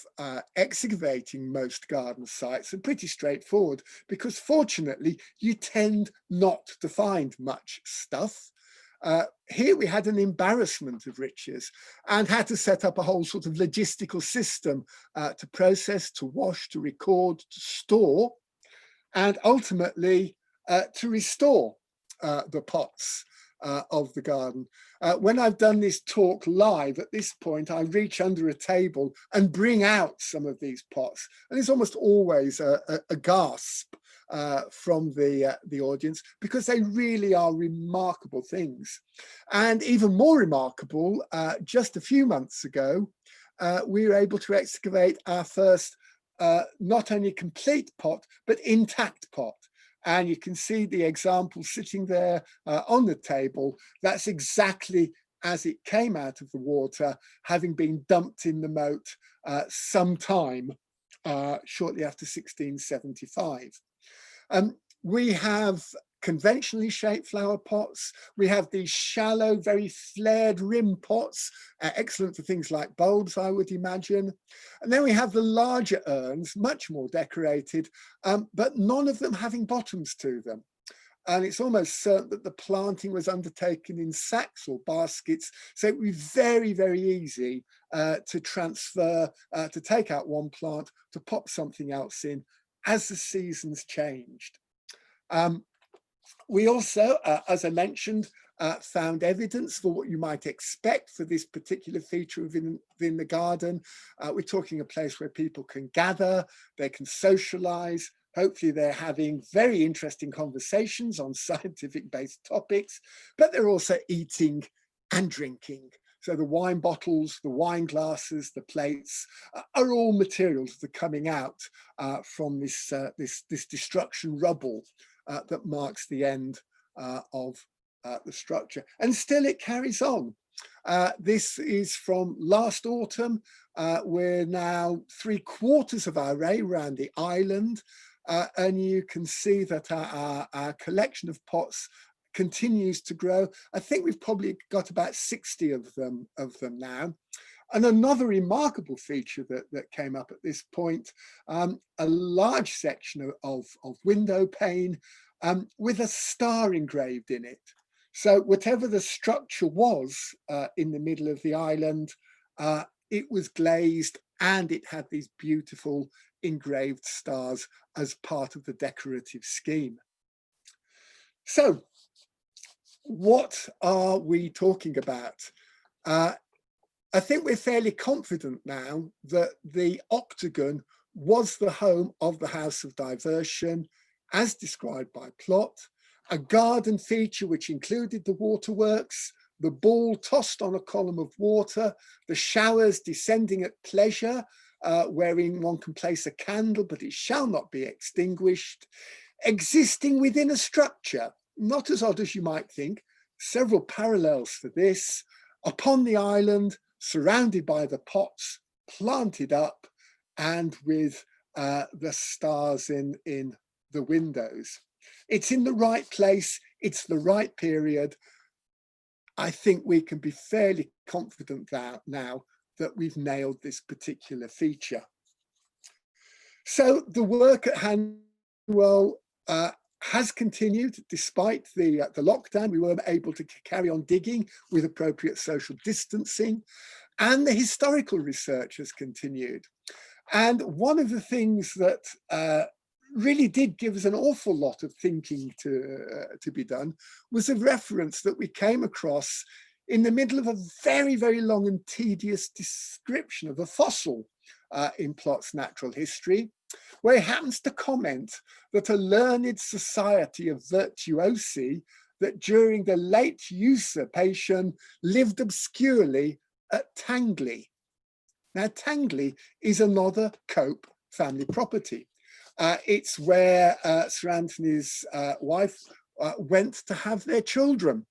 excavating most garden sites are pretty straightforward, because fortunately you tend not to find much stuff. Here we had an embarrassment of riches and had to set up a whole sort of logistical system to process, to wash, to record, to store, and ultimately to restore the pots of the garden. When I've done this talk live, at this point, I reach under a table and bring out some of these pots. And there's almost always a gasp from the audience, because they really are remarkable things. And even more remarkable, just a few months ago, we were able to excavate our first not only complete pot, but intact pot. And you can see the example sitting there on the table. That's exactly as it came out of the water, having been dumped in the moat sometime shortly after 1675. We have conventionally shaped flower pots. We have these shallow, very flared rim pots, excellent for things like bulbs, I would imagine. And then we have the larger urns, much more decorated, but none of them having bottoms to them. And it's almost certain that the planting was undertaken in sacks or baskets, so it would be very, very easy to transfer, to take out one plant, to pop something else in as the seasons changed. We also, as I mentioned, found evidence for what you might expect for this particular feature within the garden. We're talking a place where people can gather, they can socialize. Hopefully they're having very interesting conversations on scientific-based topics, but they're also eating and drinking. So the wine bottles, the wine glasses, the plates are all materials that are coming out from this destruction rubble that marks the end of the structure. And still it carries on. This is from last autumn. We're now 3/4 of our way around the island, and you can see that our collection of pots continues to grow. I think we've probably got about 60 of them now. And another remarkable feature that came up at this point, a large section of window pane with a star engraved in it. So whatever the structure was in the middle of the island, it was glazed and it had these beautiful engraved stars as part of the decorative scheme. So what are we talking about? I think we're fairly confident now that the octagon was the home of the House of Diversion, as described by plot, a garden feature which included the waterworks, the ball tossed on a column of water, the showers descending at pleasure, wherein one can place a candle, but it shall not be extinguished, existing within a structure, not as odd as you might think, several parallels for this, upon the island, surrounded by the pots, planted up, and with the stars in the windows. It's in the right place, it's the right period. I think we can be fairly confident now that we've nailed this particular feature. So the work at Hanwell has continued despite the lockdown. We weren't able to carry on digging with appropriate social distancing, and the historical research has continued. And one of the things that really did give us an awful lot of thinking to be done was a reference that we came across in the middle of a very, very long and tedious description of a fossil in Plott's Natural History, where he happens to comment that a learned society of virtuosi that during the late usurpation lived obscurely at Tangley. Now, Tangley is another Cope family property. It's where Sir Anthony's wife went to have their children.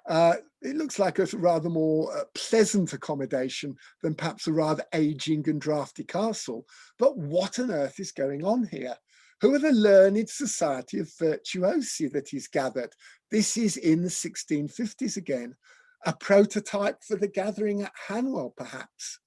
It looks like a rather more pleasant accommodation than perhaps a rather aging and drafty castle. But what on earth is going on here? Who are the learned society of virtuosi that he's gathered? This is in the 1650s again, a prototype for the gathering at Hanwell, perhaps.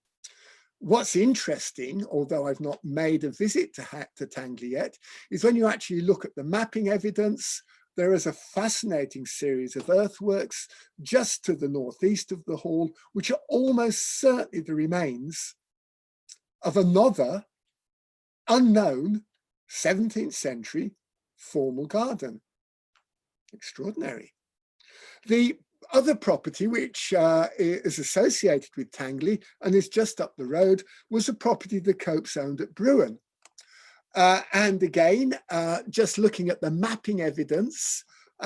What's interesting, although I've not made a visit to Tangley yet, is when you actually look at the mapping evidence, there is a fascinating series of earthworks just to the northeast of the hall, which are almost certainly the remains of another unknown 17th century formal garden. Extraordinary. The other property which is associated with Tangley and is just up the road was a property the Copes owned at Bruin. And again, just looking at the mapping evidence,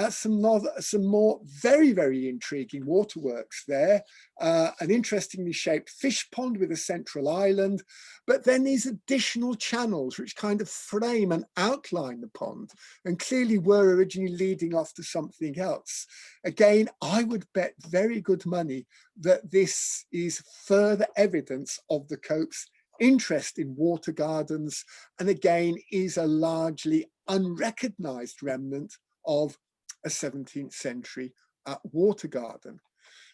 some more very, very intriguing waterworks there, an interestingly shaped fish pond with a central island, but then these additional channels which kind of frame and outline the pond and clearly were originally leading off to something else. Again, I would bet very good money that this is further evidence of the Copes' interest in water gardens, and again is a largely unrecognized remnant of a 17th century water garden.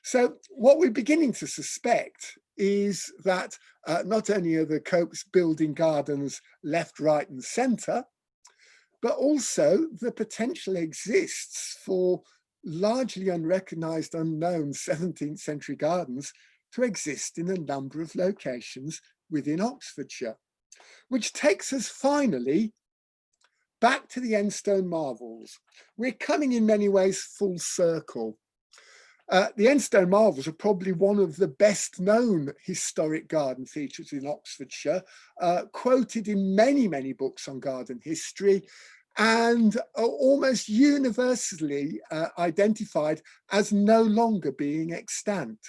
So what we're beginning to suspect is that not only are the Copes building gardens left, right and centre, but also the potential exists for largely unrecognized, unknown 17th century gardens to exist in a number of locations within Oxfordshire, which takes us finally back to the Enstone marvels. We're coming in many ways full circle. The Enstone marvels are probably one of the best known historic garden features in Oxfordshire, quoted in many, many books on garden history, and almost universally identified as no longer being extant.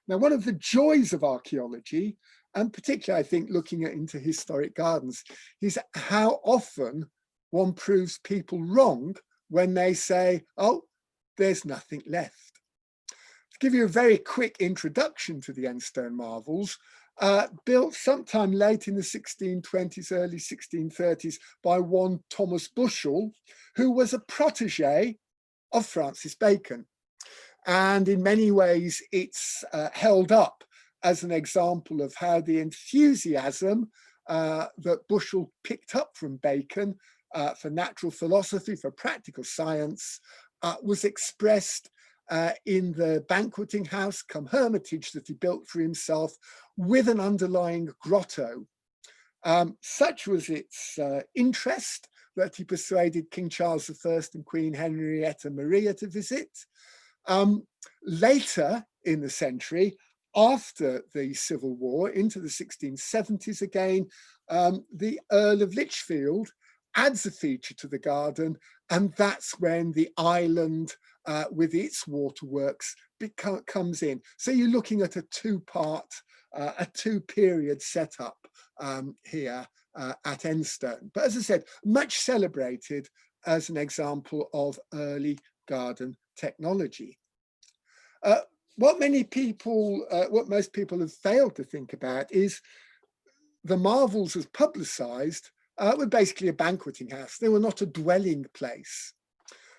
Now, one of the joys of archaeology, and particularly I think looking into historic gardens, is how often one proves people wrong when they say, oh, there's nothing left. To give you a very quick introduction to the Enstone marvels, built sometime late in the 1620s, early 1630s by one Thomas Bushell, who was a protege of Francis Bacon. And in many ways, it's held up as an example of how the enthusiasm that Bushell picked up from Bacon for natural philosophy, for practical science, was expressed in the banqueting house cum hermitage that he built for himself with an underlying grotto. Such was its interest that he persuaded King Charles I and Queen Henrietta Maria to visit. Later in the century, after the Civil War, into the 1670s again, the Earl of Lichfield adds a feature to the garden, and that's when the island with its waterworks comes in. So you're looking at a two-period setup here at Enstone. But as I said, much celebrated as an example of early garden technology. What most people have failed to think about is the marvels as publicised were basically a banqueting house. They were not a dwelling place.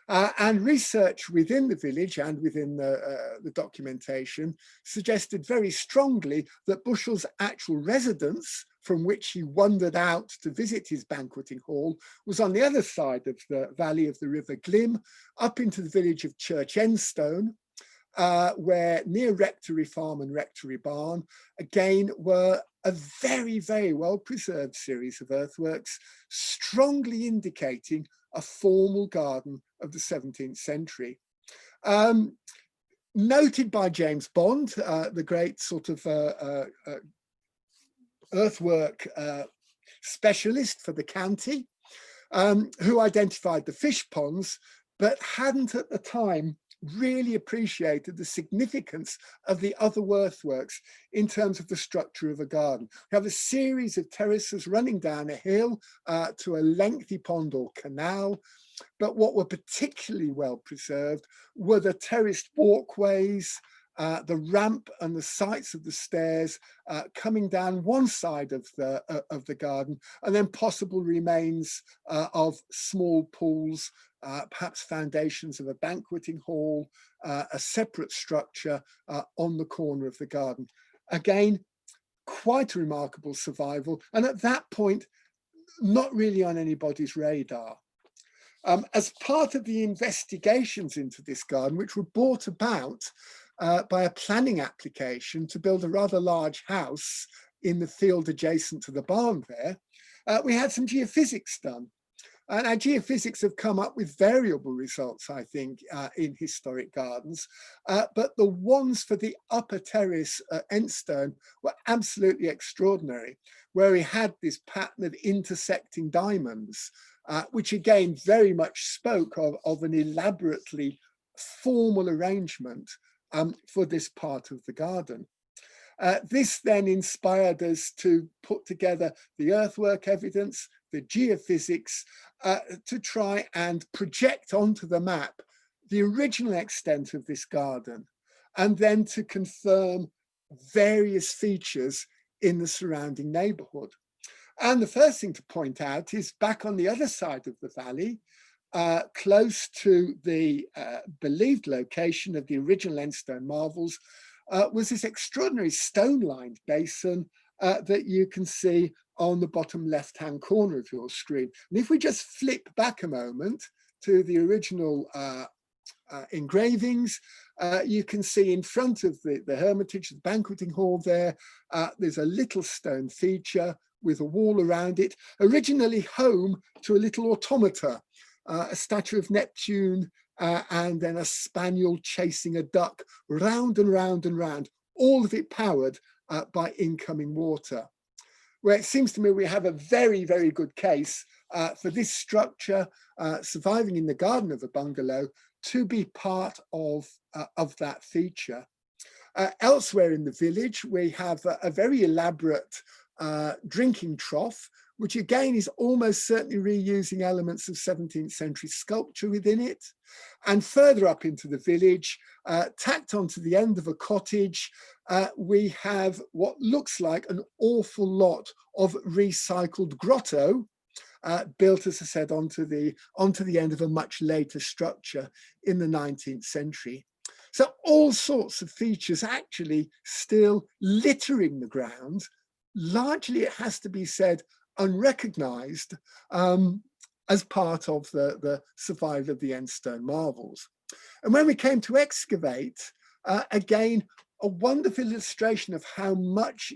And research within the village and within the documentation suggested very strongly that Bushell's actual residence, from which he wandered out to visit his banqueting hall, was on the other side of the valley of the River Glym, up into the village of Church Enstone, where near Rectory Farm and Rectory Barn, again, were a very, very well preserved series of earthworks, strongly indicating a formal garden of the 17th century. Noted by James Bond, the great sort of earthwork specialist for the county, who identified the fish ponds, but hadn't at the time really appreciated the significance of the other earthworks in terms of the structure of a garden. We have a series of terraces running down a hill to a lengthy pond or canal, but what were particularly well preserved were the terraced walkways, the ramp and the sites of the stairs coming down one side of the garden, and then possible remains of small pools, perhaps foundations of a banqueting hall, a separate structure on the corner of the garden. Again, quite a remarkable survival, and at that point, not really on anybody's radar. As part of the investigations into this garden, which were brought about by a planning application to build a rather large house in the field adjacent to the barn there, we had some geophysics done. And our geophysics have come up with variable results, I think, in historic gardens. But the ones for the upper terrace at Enstone were absolutely extraordinary, where we had this pattern of intersecting diamonds, which again very much spoke of an elaborately formal arrangement for this part of the garden. This then inspired us to put together the earthwork evidence, the geophysics, to try and project onto the map the original extent of this garden, and then to confirm various features in the surrounding neighborhood. And the first thing to point out is back on the other side of the valley, close to the believed location of the original Enstone marvels, was this extraordinary stone-lined basin that you can see on the bottom left-hand corner of your screen. And if we just flip back a moment to the original engravings, you can see in front of the hermitage, the banqueting hall there, there's a little stone feature with a wall around it, originally home to a little automata, a statue of Neptune, and then a spaniel chasing a duck round and round and round, all of it powered by incoming water. Where it seems to me we have a very, very good case for this structure surviving in the garden of a bungalow to be part of that feature. Elsewhere in the village, we have a very elaborate drinking trough, which again is almost certainly reusing elements of 17th century sculpture within it. And further up into the village, tacked onto the end of a cottage, we have what looks like an awful lot of recycled grotto, built, as I said, onto the end of a much later structure in the 19th century. So all sorts of features actually still littering the ground. Largely, it has to be said, unrecognized as part of the survival of the Enstone marvels. And when we came to excavate, again, a wonderful illustration of how much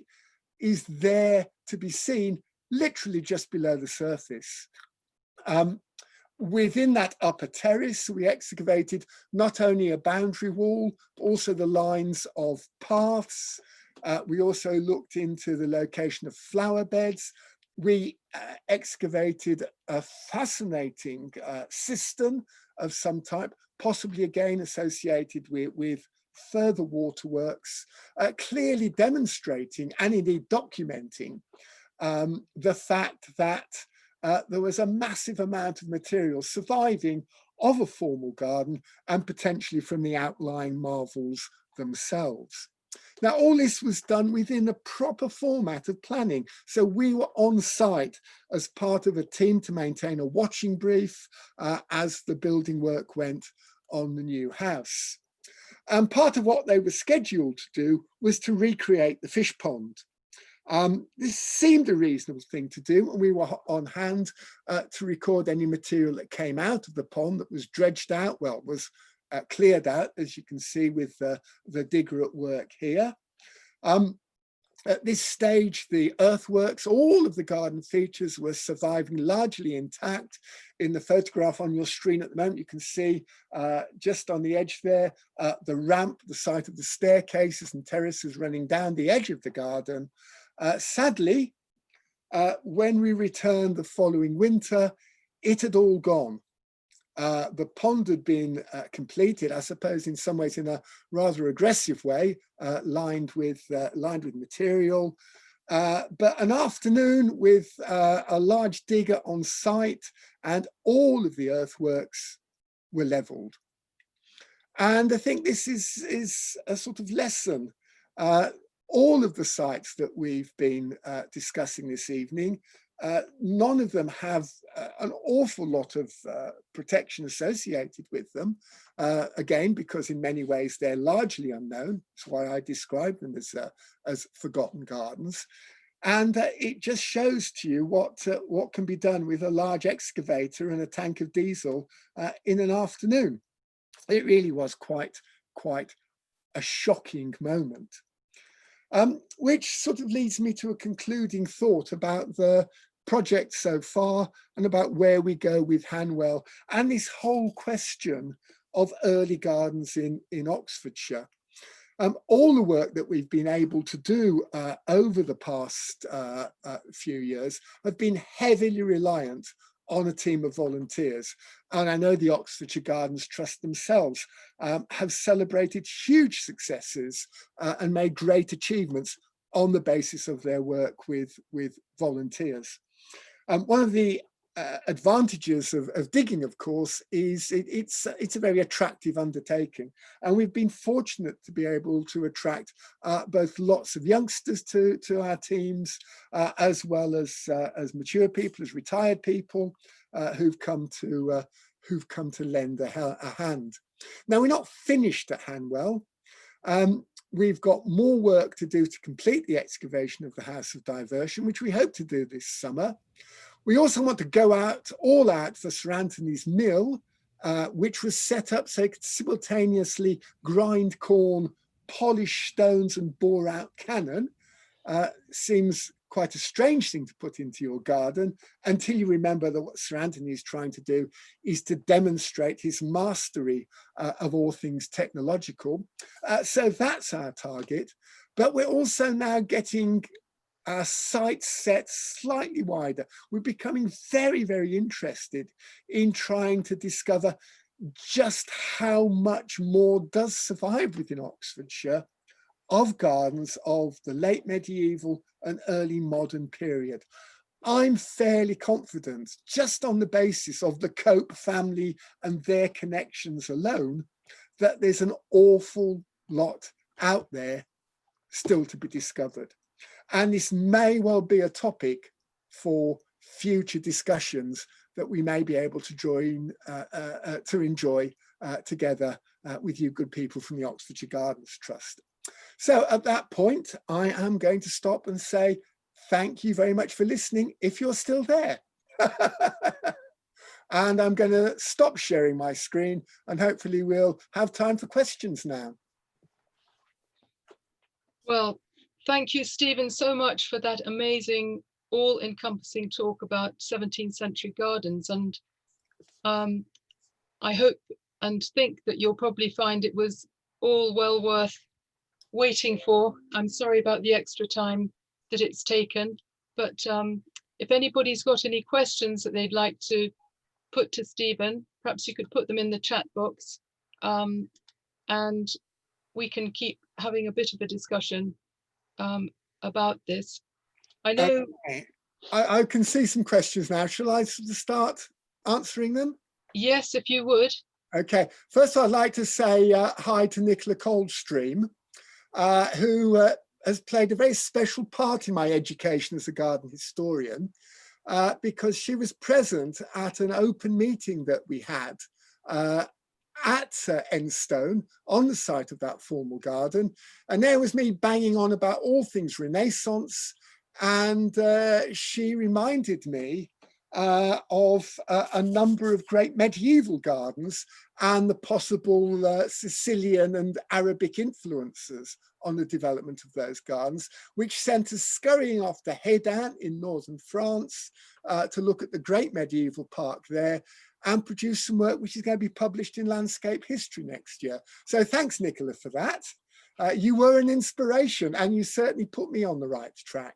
is there to be seen literally just below the surface. Within that upper terrace, we excavated not only a boundary wall, but also the lines of paths. We also looked into the location of flower beds. We excavated a fascinating cistern of some type, possibly again associated with further waterworks, clearly demonstrating and indeed documenting the fact that there was a massive amount of material surviving of a formal garden and potentially from the outlying marvels themselves. Now, all this was done within the proper format of planning. So we were on site as part of a team to maintain a watching brief as the building work went on the new house. And part of what they were scheduled to do was to recreate the fish pond. This seemed a reasonable thing to do, and we were on hand to record any material that came out of the pond that was dredged out, well, was cleared out, as you can see with the digger at work here. At this stage, the earthworks, all of the garden features were surviving largely intact. In the photograph on your screen at the moment, you can see just on the edge there, the ramp, the site of the staircases and terraces running down the edge of the garden. Sadly, when we returned the following winter, it had all gone. The pond had been completed, I suppose, in some ways in a rather aggressive way, lined with material. But an afternoon with a large digger on site, and all of the earthworks were levelled. And I think this is a sort of lesson. All of the sites that we've been discussing this evening, none of them have an awful lot of protection associated with them. Again, because in many ways they're largely unknown. That's why I describe them as forgotten gardens. And it just shows to you what can be done with a large excavator and a tank of diesel in an afternoon. It really was quite a shocking moment. Which sort of leads me to a concluding thought about the project so far and about where we go with Hanwell and this whole question of early gardens in Oxfordshire. All the work that we've been able to do over the past few years have been heavily reliant on a team of volunteers. And I know the Oxfordshire Gardens Trust themselves have celebrated huge successes and made great achievements on the basis of their work with volunteers. One of the advantages of digging, of course, is it's a very attractive undertaking. And we've been fortunate to be able to attract both lots of youngsters to our teams, as well as mature people, as retired people who've come to lend a hand. Now, we're not finished at Hanwell. We've got more work to do to complete the excavation of the House of Diversion, which we hope to do this summer. We also want to go all out for Sir Anthony's mill, which was set up so it could simultaneously grind corn, polish stones and bore out cannon. Seems quite a strange thing to put into your garden until you remember that what Sir Anthony is trying to do is to demonstrate his mastery of all things technological. So that's our target. But we're also now getting our sights set slightly wider. We're becoming very, very interested in trying to discover just how much more does survive within Oxfordshire of gardens of the late medieval and early modern period. I'm fairly confident, just on the basis of the Cope family and their connections alone, that there's an awful lot out there still to be discovered. And this may well be a topic for future discussions that we may be able to join, to enjoy together with you good people from the Oxfordshire Gardens Trust. So at that point, I am going to stop and say thank you very much for listening, if you're still there. And I'm going to stop sharing my screen and hopefully we'll have time for questions now. Well, thank you, Stephen, so much for that amazing, all-encompassing talk about 17th century gardens. And I hope and think that you'll probably find it was all well worth waiting for. I'm sorry about the extra time that it's taken, but if anybody's got any questions that they'd like to put to Stephen, perhaps you could put them in the chat box, and we can keep having a bit of a discussion about this. I know. Okay. I can see some questions now. Shall I start answering them? Yes, if you would. Okay. First, I'd like to say hi to Nicola Coldstream, who has played a very special part in my education as a garden historian, because she was present at an open meeting that we had at Enstone on the site of that formal garden. And there was me banging on about all things Renaissance. And she reminded me of a number of great medieval gardens and the possible Sicilian and Arabic influences on the development of those gardens, which sent us scurrying off to Hesdin in northern France to look at the great medieval park there and produce some work which is going to be published in Landscape History next year. So thanks, Nicola, for that. You were an inspiration and you certainly put me on the right track.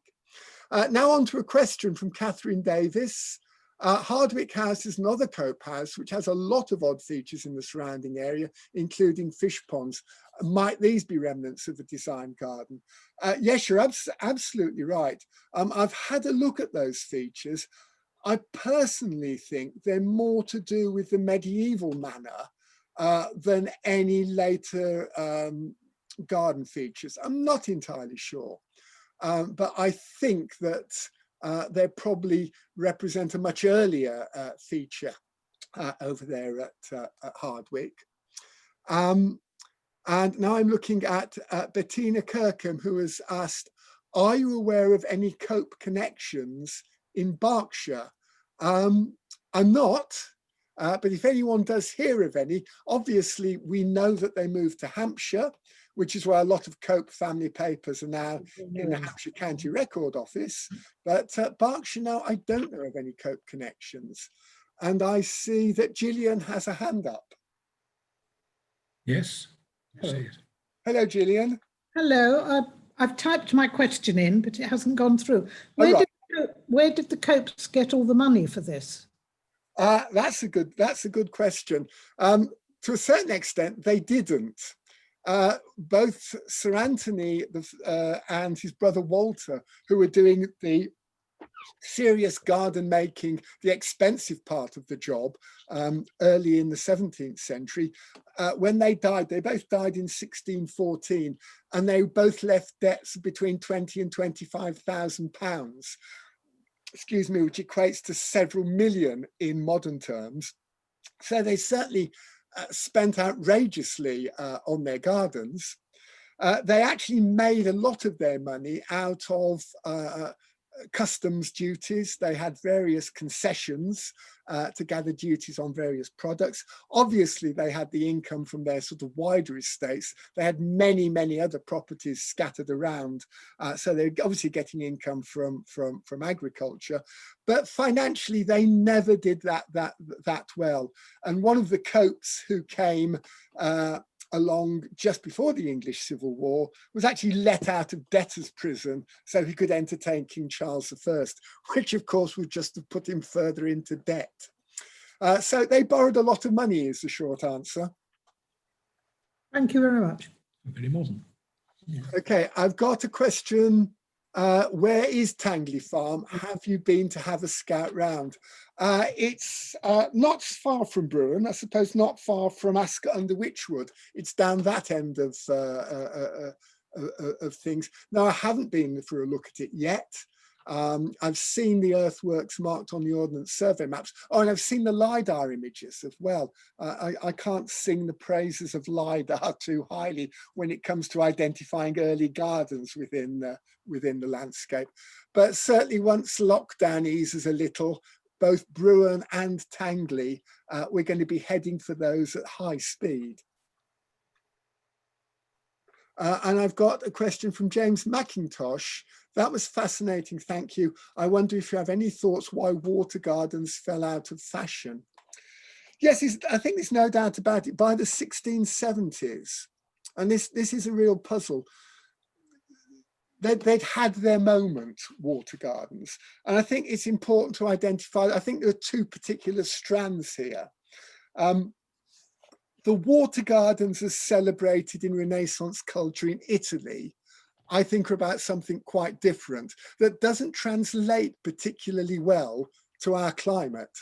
Now on to a question from Catherine Davis. Hardwick House is another cope house which has a lot of odd features in the surrounding area, including fish ponds. Might these be remnants of a designed garden? Yes, you're absolutely right. I've had a look at those features. I personally think they're more to do with the medieval manner than any later garden features. I'm not entirely sure, but I think that they probably represent a much earlier feature over there at Hardwick. And now I'm looking at Bettina Kirkham, who has asked, are you aware of any cope connections in Berkshire? I'm not, but if anyone does hear of any, obviously we know that they moved to Hampshire, which is where a lot of Cope family papers are now in the Hampshire County Record Office. But Berkshire now, I don't know of any Cope connections. And I see that Gillian has a hand up. Yes. Hello, hello Gillian. Hello, I've typed my question in, but it hasn't gone through. Where did the Copes get all the money for this? That's a good question. To a certain extent, they didn't. Both Sir Anthony and his brother Walter, who were doing the serious garden making, the expensive part of the job early in the 17th century, when they died, they both died in 1614, and they both left debts between 20 and 25,000 pounds, excuse me, which equates to several million in modern terms. So they certainly spent outrageously on their gardens. They actually made a lot of their money out of customs duties. They had various concessions to gather duties on various products. Obviously, they had the income from their sort of wider estates. They had many, many other properties scattered around. So they're obviously getting income from agriculture. But financially, they never did that well. And one of the Copes who came along just before the English Civil War was actually let out of debtor's prison so he could entertain King Charles I, which of course would just have put him further into debt. So they borrowed a lot of money is the short answer. Thank you very much. Very modern. Yeah. Okay, I've got a question. Where is Tangley Farm? Have you been to have a scout round? It's not far from Bruin, I suppose not far from Ascot under Wychwood. It's down that end of things. Now, I haven't been for a look at it yet. I've seen the earthworks marked on the Ordnance Survey maps. Oh, and I've seen the LiDAR images as well. I can't sing the praises of LiDAR too highly when it comes to identifying early gardens within the landscape. But certainly once lockdown eases a little, both Bruin and Tangley, we're going to be heading for those at high speed. And I've got a question from James McIntosh. That was fascinating, thank you. I wonder if you have any thoughts why water gardens fell out of fashion. Yes, I think there's no doubt about it. By the 1670s, and this is a real puzzle, they'd had their moment, water gardens. And I think it's important to identify, I think there are two particular strands here. The water gardens as celebrated in Renaissance culture in Italy, I think are about something quite different that doesn't translate particularly well to our climate.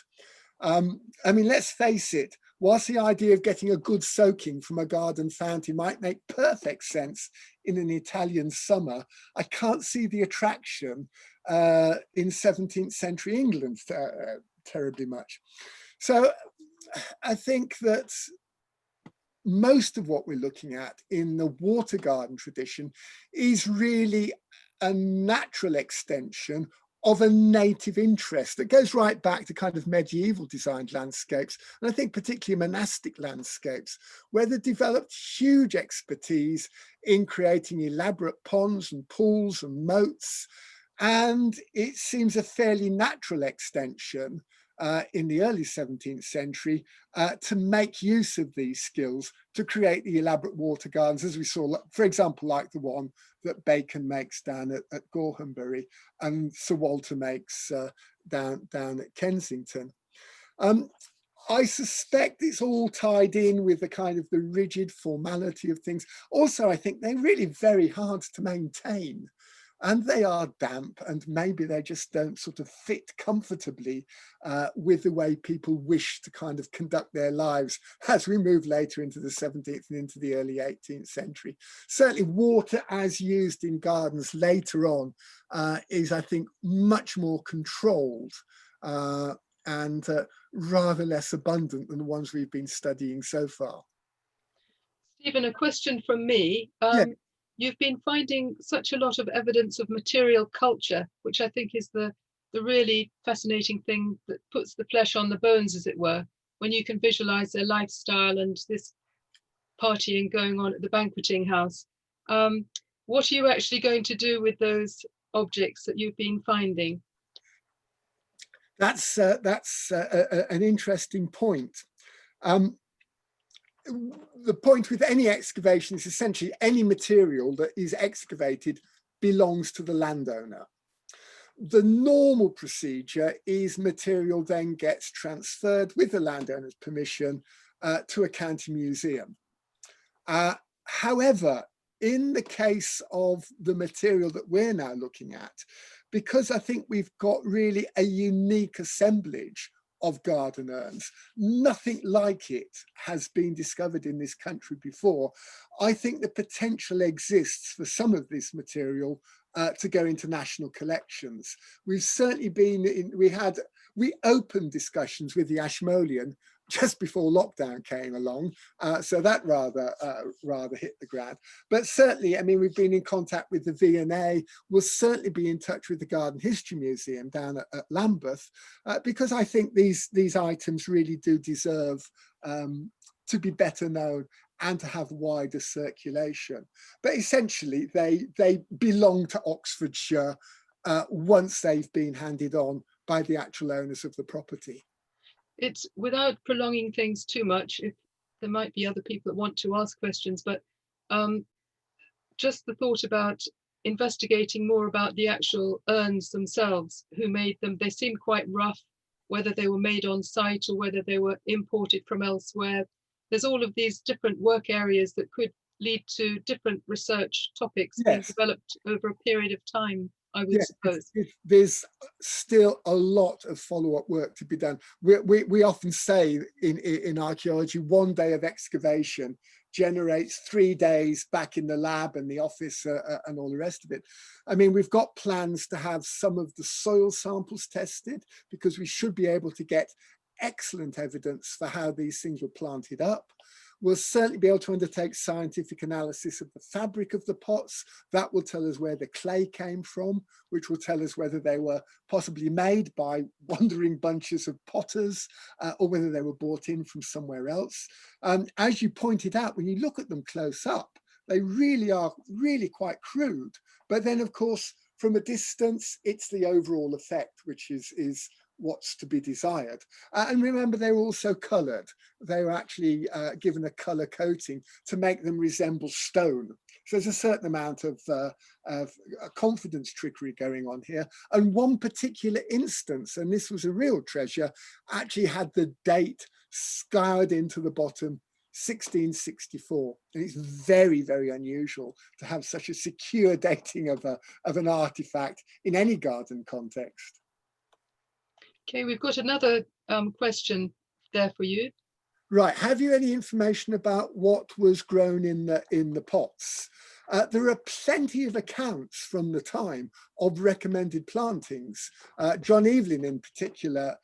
I mean, let's face it, whilst the idea of getting a good soaking from a garden fountain might make perfect sense in an Italian summer, I can't see the attraction in 17th century England terribly much. So I think that most of what we're looking at in the water garden tradition is really a natural extension of a native interest that goes right back to kind of medieval designed landscapes, and I think particularly monastic landscapes, where they developed huge expertise in creating elaborate ponds and pools and moats. And it seems a fairly natural extension in the early 17th century to make use of these skills to create the elaborate water gardens, as we saw, for example, like the one that Bacon makes down at Gorhambury and Sir Walter makes down at Kensington. I suspect it's all tied in with the kind of the rigid formality of things. Also, I think they're really very hard to maintain. And they are damp, and maybe they just don't sort of fit comfortably with the way people wish to kind of conduct their lives as we move later into the 17th and into the early 18th century. Certainly water as used in gardens later on is, I think, much more controlled and rather less abundant than the ones we've been studying so far. Stephen, a question from me. Yeah. You've been finding such a lot of evidence of material culture, which I think is the really fascinating thing that puts the flesh on the bones, as it were, when you can visualize their lifestyle and this partying going on at the banqueting house. What are you actually going to do with those objects that you've been finding? That's an interesting point. The point with any excavation is essentially any material that is excavated belongs to the landowner. The normal procedure is material then gets transferred with the landowner's permission to a county museum. However, in the case of the material that we're now looking at, because I think we've got really a unique assemblage of garden urns, nothing like it has been discovered in this country before. I think the potential exists for some of this material to go into national collections. We've certainly been in, we opened discussions with the Ashmolean just before lockdown came along, so that rather hit the ground. But certainly, I mean, we've been in contact with the V&A. We'll certainly be in touch with the Garden History Museum down at Lambeth, because I think these items really do deserve to be better known and to have wider circulation. But essentially, they belong to Oxfordshire once they've been handed on by the actual owners of the property. It's without prolonging things too much, if there might be other people that want to ask questions, but just the thought about investigating more about the actual urns themselves, who made them. They seem quite rough, whether they were made on site or whether they were imported from elsewhere. There's all of these different work areas that could lead to different research topics being developed over a period of time, I would suppose. There's still a lot of follow-up work to be done. We often say in archaeology, 1 day of excavation generates 3 days back in the lab and the office and all the rest of it. I mean, we've got plans to have some of the soil samples tested, because we should be able to get excellent evidence for how these things were planted up. We'll certainly be able to undertake scientific analysis of the fabric of the pots. That will tell us where the clay came from, which will tell us whether they were possibly made by wandering bunches of potters or whether they were brought in from somewhere else. As you pointed out, when you look at them close up, they really are quite crude. But then, of course, from a distance, it's the overall effect, which is what's to be desired. And remember, they were also coloured. They were actually given a colour coating to make them resemble stone. So there's a certain amount of confidence trickery going on here. And one particular instance, and this was a real treasure, actually had the date scoured into the bottom, 1664. And it's very, very unusual to have such a secure dating of an artifact in any garden context. Okay, we've got another question there for you. Right, have you any information about what was grown in the pots? There are plenty of accounts from the time of recommended plantings. John Evelyn in particular,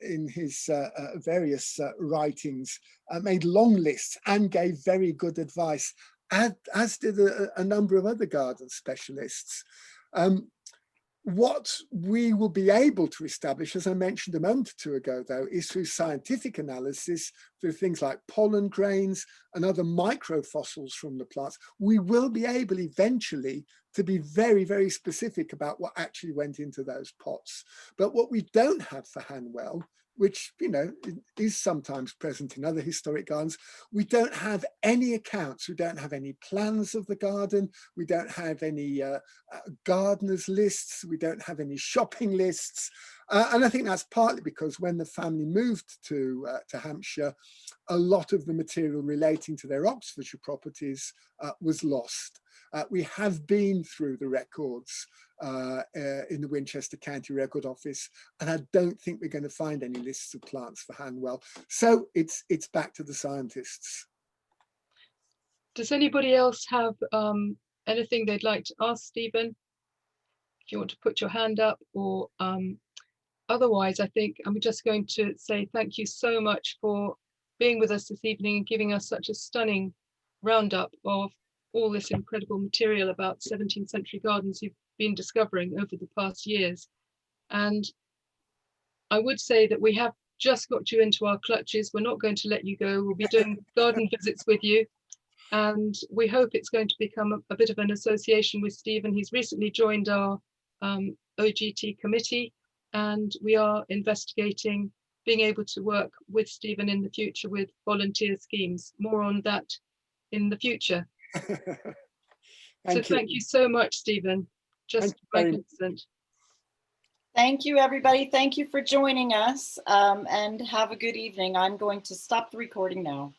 in his various writings, made long lists and gave very good advice, as did a number of other garden specialists. what we will be able to establish, as I mentioned a moment or two ago, though, is through scientific analysis, through things like pollen grains and other microfossils from the plants, we will be able eventually to be very, very specific about what actually went into those pots. But what we don't have for Hanwell, which, you know, is sometimes present in other historic gardens, we don't have any accounts, we don't have any plans of the garden, we don't have any gardeners lists, we don't have any shopping lists. And I think that's partly because when the family moved to Hampshire, a lot of the material relating to their Oxfordshire properties was lost. We have been through the records in the Winchester County Record Office, and I don't think we're going to find any lists of plants for Hanwell. So it's back to the scientists. Does anybody else have anything they'd like to ask Stephen? If you want to put your hand up, or otherwise, I think I'm just going to say thank you so much for being with us this evening and giving us such a stunning roundup of all this incredible material about 17th century gardens you've been discovering over the past years. And I would say that we have just got you into our clutches. We're not going to let you go. We'll be doing garden visits with you. And we hope it's going to become a bit of an association with Stephen. He's recently joined our OGT committee, and we are investigating being able to work with Stephen in the future with volunteer schemes. More on that in the future. Thank you so much, Stephen. Just magnificent. Thank you, everybody. Thank you for joining us, and have a good evening. I'm going to stop the recording now.